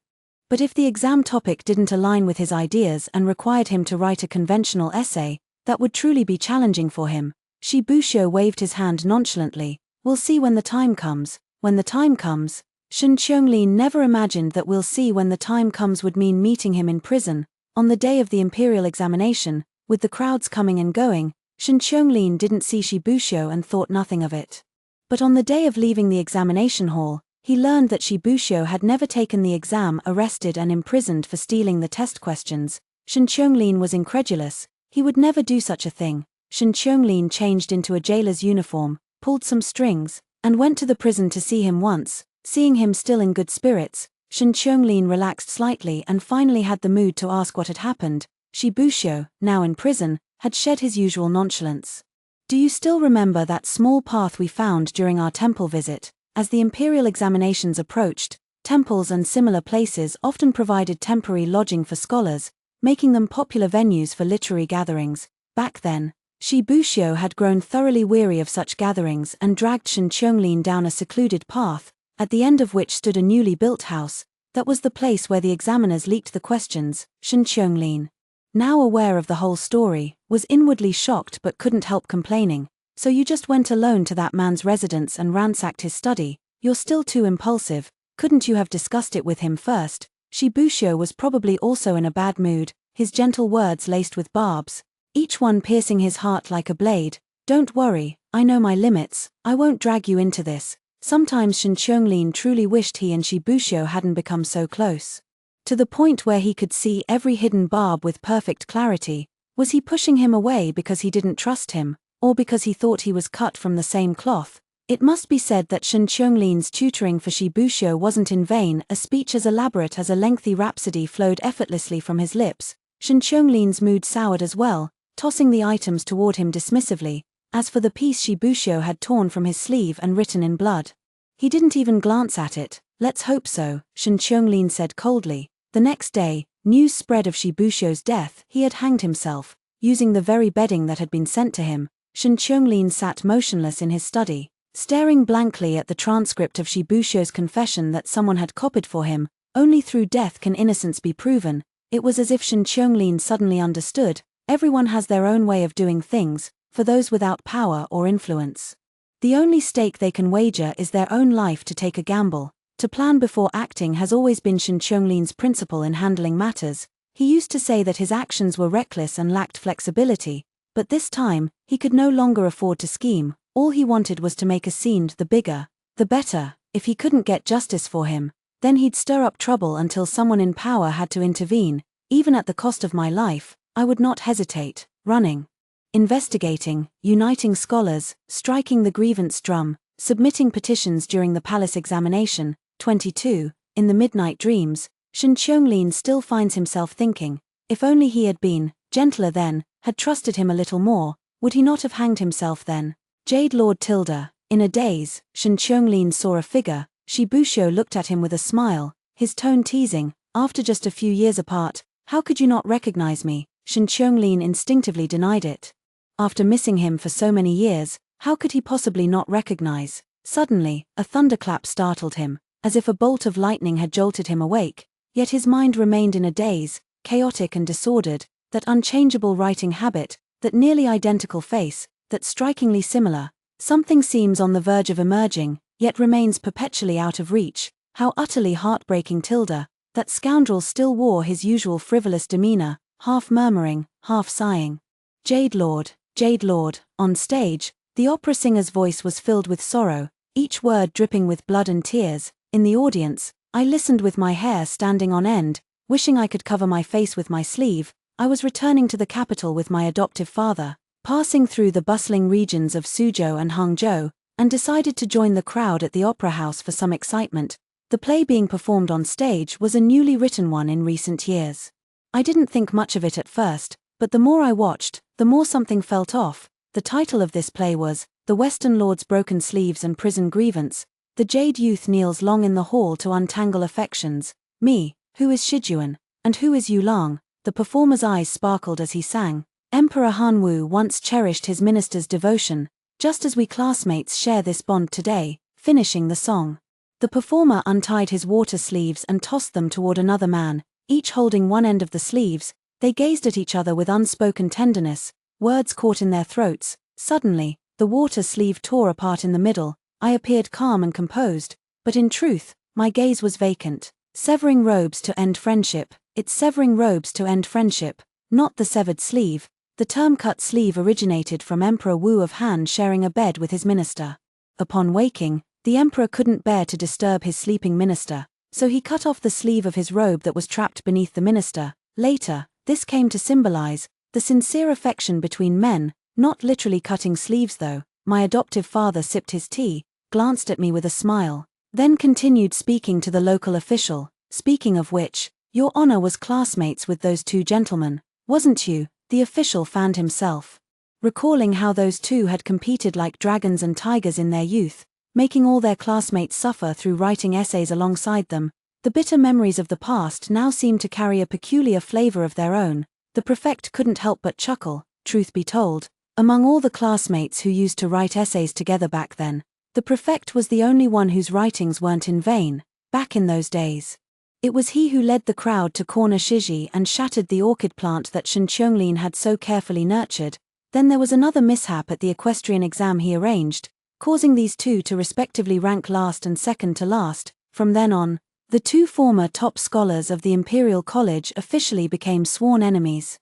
But if the exam topic didn't align with his ideas and required him to write a conventional essay, that would truly be challenging for him. Shibusho waved his hand nonchalantly. "We'll see when the time comes." When the time comes? Xianxia never imagined that "we'll see when the time comes" would mean meeting him in prison, on the day of the Imperial examination, with the crowds coming and going. Xianxia didn't see Shibusho and thought nothing of it. But on the day of leaving the examination hall, he learned that Shibusho had never taken the exam, arrested and imprisoned for stealing the test questions. Xianxia was incredulous. He would never do such a thing. Xianxia changed into a jailer's uniform, pulled some strings, and went to the prison to see him once. Seeing him still in good spirits, Xianxia relaxed slightly and finally had the mood to ask what had happened. Shibusho, now in prison, had shed his usual nonchalance. "Do you still remember that small path we found during our temple visit?" As the Imperial examinations approached, temples and similar places often provided temporary lodging for scholars, making them popular venues for literary gatherings. Back then, Shibusho had grown thoroughly weary of such gatherings and dragged Xianxia down a secluded path, at the end of which stood a newly built house. That was the place where the examiners leaked the questions. Xianxia, now aware of the whole story, was inwardly shocked but couldn't help complaining. "So you just went alone to that man's residence and ransacked his study? You're still too impulsive. Couldn't you have discussed it with him first?" Shibusho was probably also in a bad mood, his gentle words laced with barbs, each one piercing his heart like a blade. "Don't worry, I know my limits, I won't drag you into this." Sometimes Xianxia truly wished he and Shibusho hadn't become so close. To the point where he could see every hidden barb with perfect clarity. Was he pushing him away because he didn't trust him, or because he thought he was cut from the same cloth? It must be said that Xianxia's tutoring for Shibusho wasn't in vain. A speech as elaborate as a lengthy rhapsody flowed effortlessly from his lips. Xianxia's mood soured as well, tossing the items toward him dismissively. As for the piece Shibusho had torn from his sleeve and written in blood, he didn't even glance at it. "Let's hope so," Xianxia said coldly. The next day, news spread of Shibusho's death. He had hanged himself, using the very bedding that had been sent to him. Xianxia sat motionless in his study, staring blankly at the transcript of Shibusho's confession that someone had copied for him. Only through death can innocence be proven. It was as if Xianxia suddenly understood, everyone has their own way of doing things. For those without power or influence, the only stake they can wager is their own life. To take a gamble, to plan before acting has always been Xianxia's principle in handling matters. He used to say that his actions were reckless and lacked flexibility, but this time, he could no longer afford to scheme. All he wanted was to make a scene. The bigger, the better. If he couldn't get justice for him, then he'd stir up trouble until someone in power had to intervene. "Even at the cost of my life, I would not hesitate." Running, investigating, uniting scholars, striking the grievance drum, submitting petitions during the palace examination. 22. In the midnight dreams, Xianxia still finds himself thinking, if only he had been gentler then, had trusted him a little more, would he not have hanged himself then? Jade Lord Tilda. In a daze, Xianxia saw a figure. Shibusho looked at him with a smile, his tone teasing. "After just a few years apart, how could you not recognize me?" Xianxia instinctively denied it. After missing him for so many years, how could he possibly not recognize? Suddenly, a thunderclap startled him, as if a bolt of lightning had jolted him awake. Yet his mind remained in a daze, chaotic and disordered, that unchangeable writing habit, that nearly identical face, that strikingly similar. Something seems on the verge of emerging, yet remains perpetually out of reach. How utterly heartbreaking. Tilda. That scoundrel still wore his usual frivolous demeanor, half murmuring, half sighing. Jade Lord, Jade Lord. On stage, the opera singer's voice was filled with sorrow, each word dripping with blood and tears. In the audience, I listened with my hair standing on end, wishing I could cover my face with my sleeve. I was returning to the capital with my adoptive father, passing through the bustling regions of Suzhou and Hangzhou, and decided to join the crowd at the opera house for some excitement. The play being performed on stage was a newly written one in recent years. I didn't think much of it at first, but the more I watched, the more something felt off. The title of this play was The Western Lord's Broken Sleeves and Prison Grievance. The jade youth kneels long in the hall to untangle affections. Me, who is Shijuan, and who is Yulang? The performer's eyes sparkled as he sang. Emperor Hanwu once cherished his minister's devotion, just as we classmates share this bond today. Finishing the song, the performer untied his water sleeves and tossed them toward another man, each holding one end of the sleeves. They gazed at each other with unspoken tenderness, words caught in their throats. Suddenly, the water sleeve tore apart in the middle. I appeared calm and composed, but in truth, my gaze was vacant. Severing robes to end friendship. It's severing robes to end friendship, not the severed sleeve. The term cut sleeve originated from Emperor Wu of Han sharing a bed with his minister. Upon waking, the emperor couldn't bear to disturb his sleeping minister, so he cut off the sleeve of his robe that was trapped beneath the minister. Later, this came to symbolize the sincere affection between men, not literally cutting sleeves though. My adoptive father sipped his tea, glanced at me with a smile, then continued speaking to the local official. Speaking of which, your honor was classmates with those two gentlemen, wasn't you? The official fanned himself, recalling how those two had competed like dragons and tigers in their youth, making all their classmates suffer through writing essays alongside them. The bitter memories of the past now seemed to carry a peculiar flavor of their own. The prefect couldn't help but chuckle. Truth be told, among all the classmates who used to write essays together back then, the prefect was the only one whose writings weren't in vain. Back in those days, it was he who led the crowd to corner Shiji and shattered the orchid plant that Shen Qianglin had so carefully nurtured. Then there was another mishap at the equestrian exam he arranged, causing these two to respectively rank last and second to last. From then on, the two former top scholars of the Imperial College officially became sworn enemies,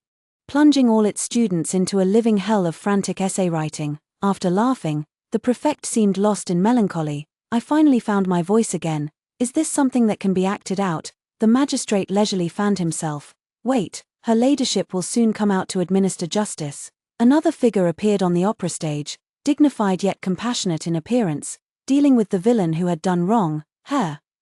plunging all its students into a living hell of frantic essay writing. After laughing, the prefect seemed lost in melancholy. I finally found my voice again. Is this something that can be acted out? The magistrate leisurely fanned himself. Wait, her ladyship will soon come out to administer justice. Another figure appeared on the opera stage, dignified yet compassionate in appearance, dealing with the villain who had done wrong.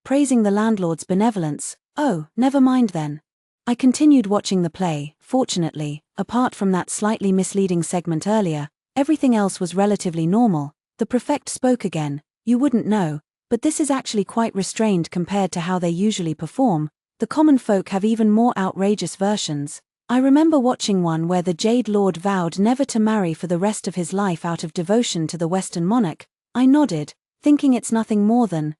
Praising the landlord's benevolence. Oh, never mind then. I continued watching the play. Fortunately, apart from that slightly misleading segment earlier, everything else was relatively normal. The prefect spoke again. You wouldn't know, but this is actually quite restrained compared to how they usually perform. The common folk have even more outrageous versions. I remember watching one where the Jade Lord vowed never to marry for the rest of his life out of devotion to the Western monarch. I nodded, thinking it's nothing more than,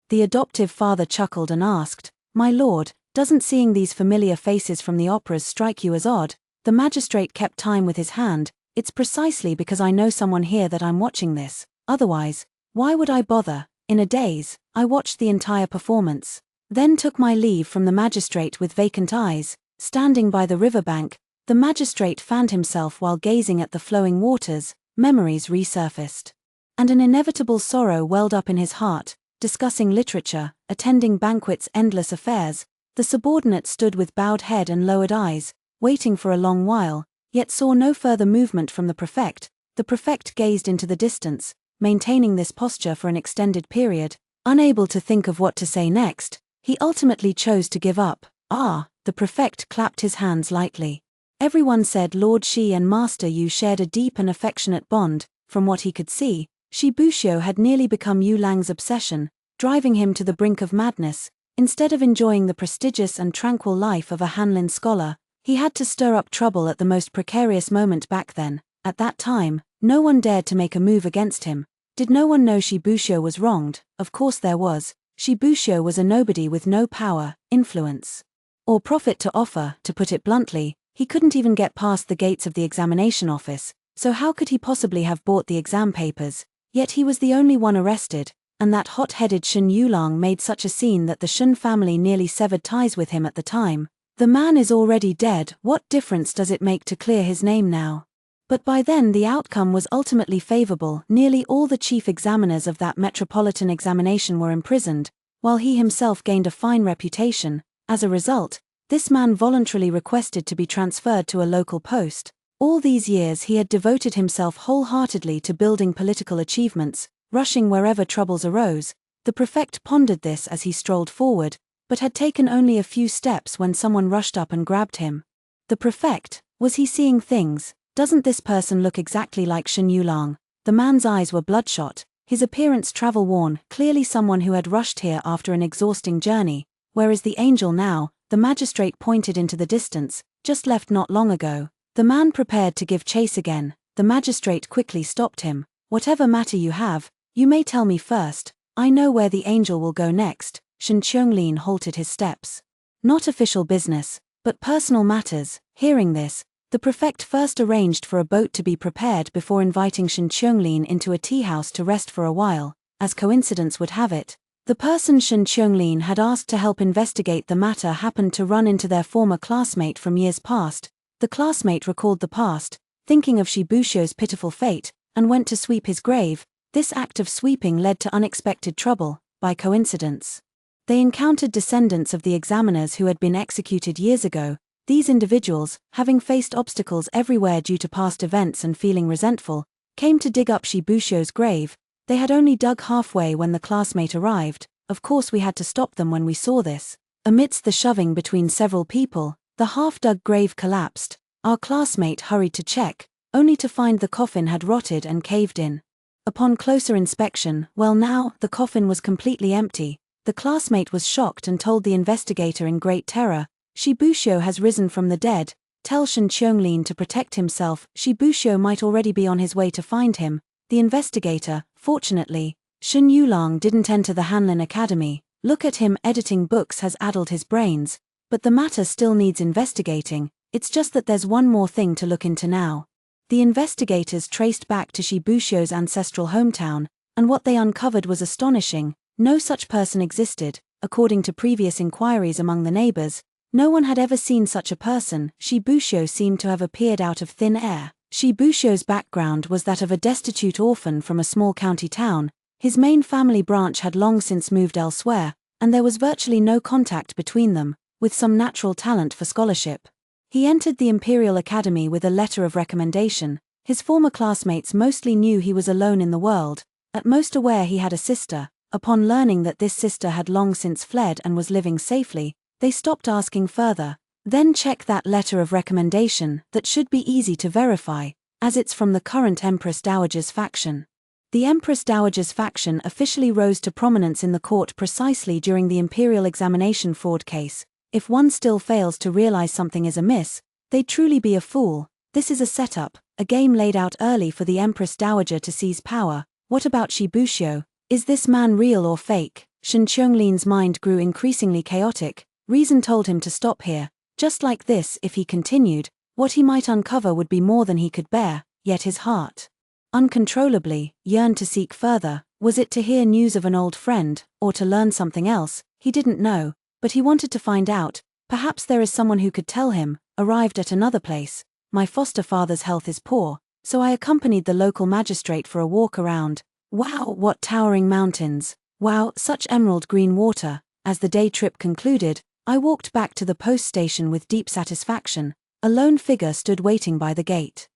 The adoptive father chuckled and asked, My lord, doesn't seeing these familiar faces from the operas strike you as odd? The magistrate kept time with his hand. It's precisely because I know someone here that I'm watching this. Otherwise, why would I bother? In a daze, I watched the entire performance, then took my leave from the magistrate with vacant eyes. Standing by the riverbank, the magistrate fanned himself while gazing at the flowing waters. Memories resurfaced, and an inevitable sorrow welled up in his heart. Discussing literature, attending banquets, endless affairs, the subordinate stood with bowed head and lowered eyes, waiting for a long while, yet saw no further movement from the prefect. The prefect gazed into the distance, maintaining this posture for an extended period. Unable to think of what to say next, he ultimately chose to give up. The prefect clapped his hands lightly. Everyone said Lord Shi and Master Yu shared a deep and affectionate bond. From what he could see, Shi Buxiu had nearly become Yu Lang's obsession, driving him to the brink of madness. Instead of enjoying the prestigious and tranquil life of a Hanlin scholar, he had to stir up trouble at the most precarious moment back then. At that time, no one dared to make a move against him. Did no one know Shi Buxiu was wronged? Of course there was. Shibushyo was a nobody with no power, influence, or profit to offer. To put it bluntly, he couldn't even get past the gates of the examination office, so how could he possibly have bought the exam papers? Yet he was the only one arrested, and that hot-headed Shen Yulang made such a scene that the Shen family nearly severed ties with him at the time. The man is already dead, what difference does it make to clear his name now? But by then the outcome was ultimately favorable. Nearly all the chief examiners of that metropolitan examination were imprisoned, while he himself gained a fine reputation. As a result, this man voluntarily requested to be transferred to a local post. All these years he had devoted himself wholeheartedly to building political achievements, rushing wherever troubles arose. The prefect pondered this as he strolled forward, but had taken only a few steps when someone rushed up and grabbed him. The prefect, was he seeing things? Doesn't this person look exactly like Shen Yulang? The man's eyes were bloodshot, his appearance travel-worn, clearly someone who had rushed here after an exhausting journey. Where is the angel now? The magistrate pointed into the distance, just left not long ago. The man prepared to give chase again. The magistrate quickly stopped him. Whatever matter you have, you may tell me first. I know where the angel will go next. Shen Qianglin halted his steps. Not official business, but personal matters. Hearing this, the prefect first arranged for a boat to be prepared before inviting Shen Qianglin into a tea house to rest for a while. As coincidence would have it, the person Shen Qianglin had asked to help investigate the matter happened to run into their former classmate from years past. The classmate recalled the past, thinking of Shibushyo's pitiful fate, and went to sweep his grave. This act of sweeping led to unexpected trouble. By coincidence, they encountered descendants of the examiners who had been executed years ago. These individuals, having faced obstacles everywhere due to past events and feeling resentful, came to dig up Shibushyo's grave. They had only dug halfway when the classmate arrived. Of course we had to stop them when we saw this. Amidst the shoving between several people, the half-dug grave collapsed. Our classmate hurried to check, only to find the coffin had rotted and caved in. Upon closer inspection, well now, the coffin was completely empty. The classmate was shocked and told the investigator in great terror, Shibushyo has risen from the dead. Tell Shen Qianglin to protect himself. Shibushyo might already be on his way to find him. The investigator, fortunately, Shen Yulang didn't enter the Hanlin Academy. Look at him, editing books has addled his brains. But the matter still needs investigating. It's just that there's one more thing to look into now. The investigators traced back to Shibushyo's ancestral hometown, and what they uncovered was astonishing. No such person existed. According to previous inquiries among the neighbors, no one had ever seen such a person. Shibushyo seemed to have appeared out of thin air. Shibushyo's background was that of a destitute orphan from a small county town. His main family branch had long since moved elsewhere, and there was virtually no contact between them, with some natural talent for scholarship. He entered the Imperial Academy with a letter of recommendation. His former classmates mostly knew he was alone in the world, at most aware he had a sister. Upon learning that this sister had long since fled and was living safely, they stopped asking further. Then check that letter of recommendation. That should be easy to verify, as it's from the current Empress Dowager's faction. The Empress Dowager's faction officially rose to prominence in the court precisely during the Imperial examination fraud case. If one still fails to realize something is amiss, they'd truly be a fool. This is a setup, a game laid out early for the Empress Dowager to seize power. What about Shibushyo? Is this man real or fake? Shen Qianglin's mind grew increasingly chaotic. Reason told him to stop here. Just like this, if he continued, what he might uncover would be more than he could bear. Yet his heart, uncontrollably, yearned to seek further. Was it to hear news of an old friend, or to learn something else? He didn't know, but he wanted to find out. Perhaps there is someone who could tell him. Arrived at another place. My foster father's health is poor, so I accompanied the local magistrate for a walk around. Wow, what towering mountains. Wow, such emerald green water. As the day trip concluded, I walked back to the post station with deep satisfaction. A lone figure stood waiting by the gate.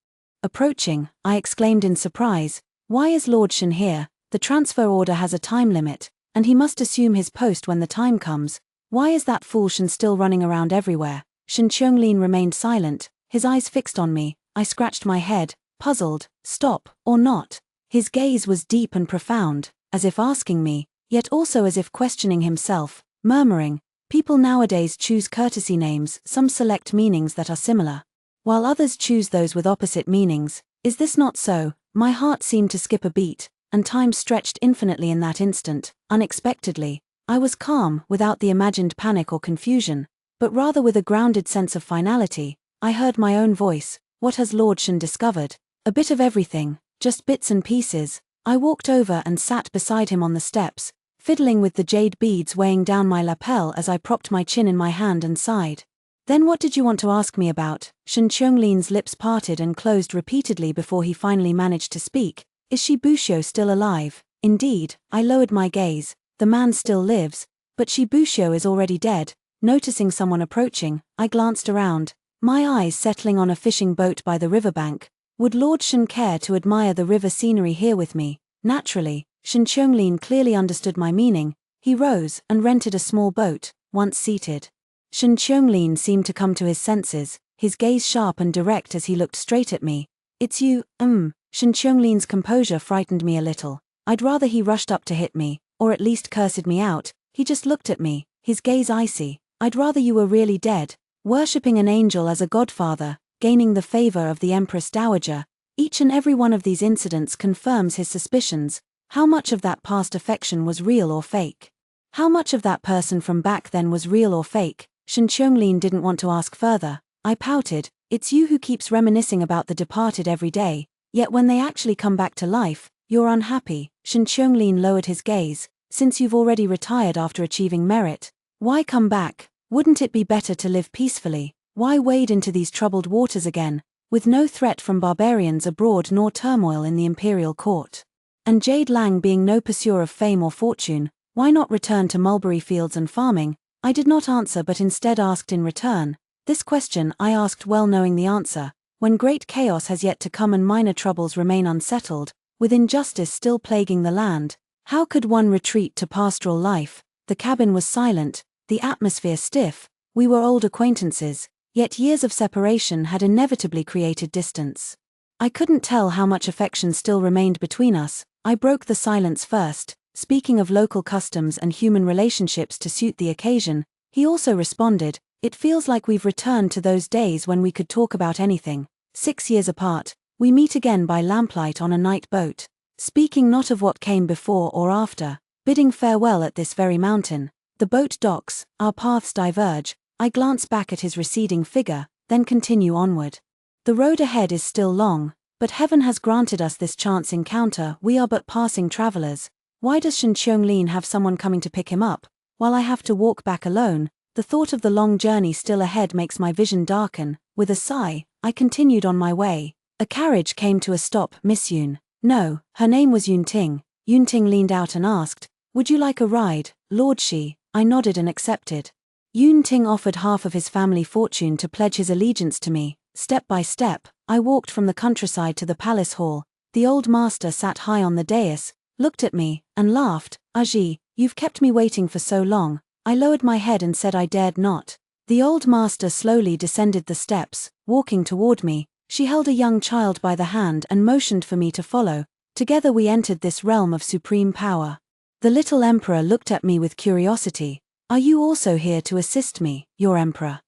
Approaching, I exclaimed in surprise, why is Lord Shen here? The transfer order has a time limit, and he must assume his post when the time comes. Why is that fool Shen still running around everywhere? Shen Qianglin remained silent, his eyes fixed on me. I scratched my head, puzzled. Stop, or not? His gaze was deep and profound, as if asking me, yet also as if questioning himself, murmuring, people nowadays choose courtesy names, some select meanings that are similar, while others choose those with opposite meanings. Is this not so? My heart seemed to skip a beat, and time stretched infinitely in that instant. Unexpectedly, I was calm, without the imagined panic or confusion, but rather with a grounded sense of finality. I heard my own voice. What has Lord Shen discovered? A bit of everything, just bits and pieces. I walked over and sat beside him on the steps, fiddling with the jade beads weighing down my lapel as I propped my chin in my hand and sighed. Then what did you want to ask me about? Shen Qionglin's lips parted and closed repeatedly before he finally managed to speak. Is Shi Buxiu still alive? Indeed, I lowered my gaze. The man still lives, but Shi Buxiu is already dead. Noticing someone approaching, I glanced around, my eyes settling on a fishing boat by the riverbank. Would Lord Shen care to admire the river scenery here with me? Naturally, Shen Qiongling clearly understood my meaning. He rose and rented a small boat. Once seated, Shen Qiongling seemed to come to his senses, his gaze sharp and direct as he looked straight at me. It's you, Shen Qionglin's composure frightened me a little. I'd rather he rushed up to hit me, or at least cursed me out. He just looked at me, his gaze icy. I'd rather you were really dead, worshipping an angel as a godfather, gaining the favor of the Empress Dowager. Each and every one of these incidents confirms his suspicions. How much of that past affection was real or fake? How much of that person from back then was real or fake? Shen Qiongling didn't want to ask further. I pouted. It's you who keeps reminiscing about the departed every day, yet when they actually come back to life, you're unhappy. Shen Qiongling lowered his gaze. Since you've already retired after achieving merit, why come back? Wouldn't it be better to live peacefully? Why wade into these troubled waters again, with no threat from barbarians abroad nor turmoil in the Imperial court? And Jade Lang being no pursuer of fame or fortune, why not return to mulberry fields and farming? I did not answer but instead asked in return. This question I asked well knowing the answer. When great chaos has yet to come and minor troubles remain unsettled, with injustice still plaguing the land, how could one retreat to pastoral life? The cabin was silent, the atmosphere stiff. We were old acquaintances, yet years of separation had inevitably created distance. I couldn't tell how much affection still remained between us. I broke the silence first, speaking of local customs and human relationships to suit the occasion. He also responded, it feels like we've returned to those days when we could talk about anything. 6 years apart, we meet again by lamplight on a night boat, speaking not of what came before or after, bidding farewell at this very mountain. The boat docks, our paths diverge. I glance back at his receding figure, then continue onward. The road ahead is still long, but heaven has granted us this chance encounter. We are but passing travelers. Why does Shen Qiongling have someone coming to pick him up, while I have to walk back alone? The thought of the long journey still ahead makes my vision darken. With a sigh, I continued on my way. A carriage came to a stop. Miss Yun. No, her name was Yun Ting. Yun Ting leaned out and asked, would you like a ride, Lord Shi? I nodded and accepted. Yun Ting offered half of his family fortune to pledge his allegiance to me. Step by step, I walked from the countryside to the palace hall. The old master sat high on the dais, looked at me, and laughed. Aji, you've kept me waiting for so long. I lowered my head and said I dared not. The old master slowly descended the steps, walking toward me. She held a young child by the hand and motioned for me to follow. Together we entered this realm of supreme power. The little emperor looked at me with curiosity. Are you also here to assist me, your emperor?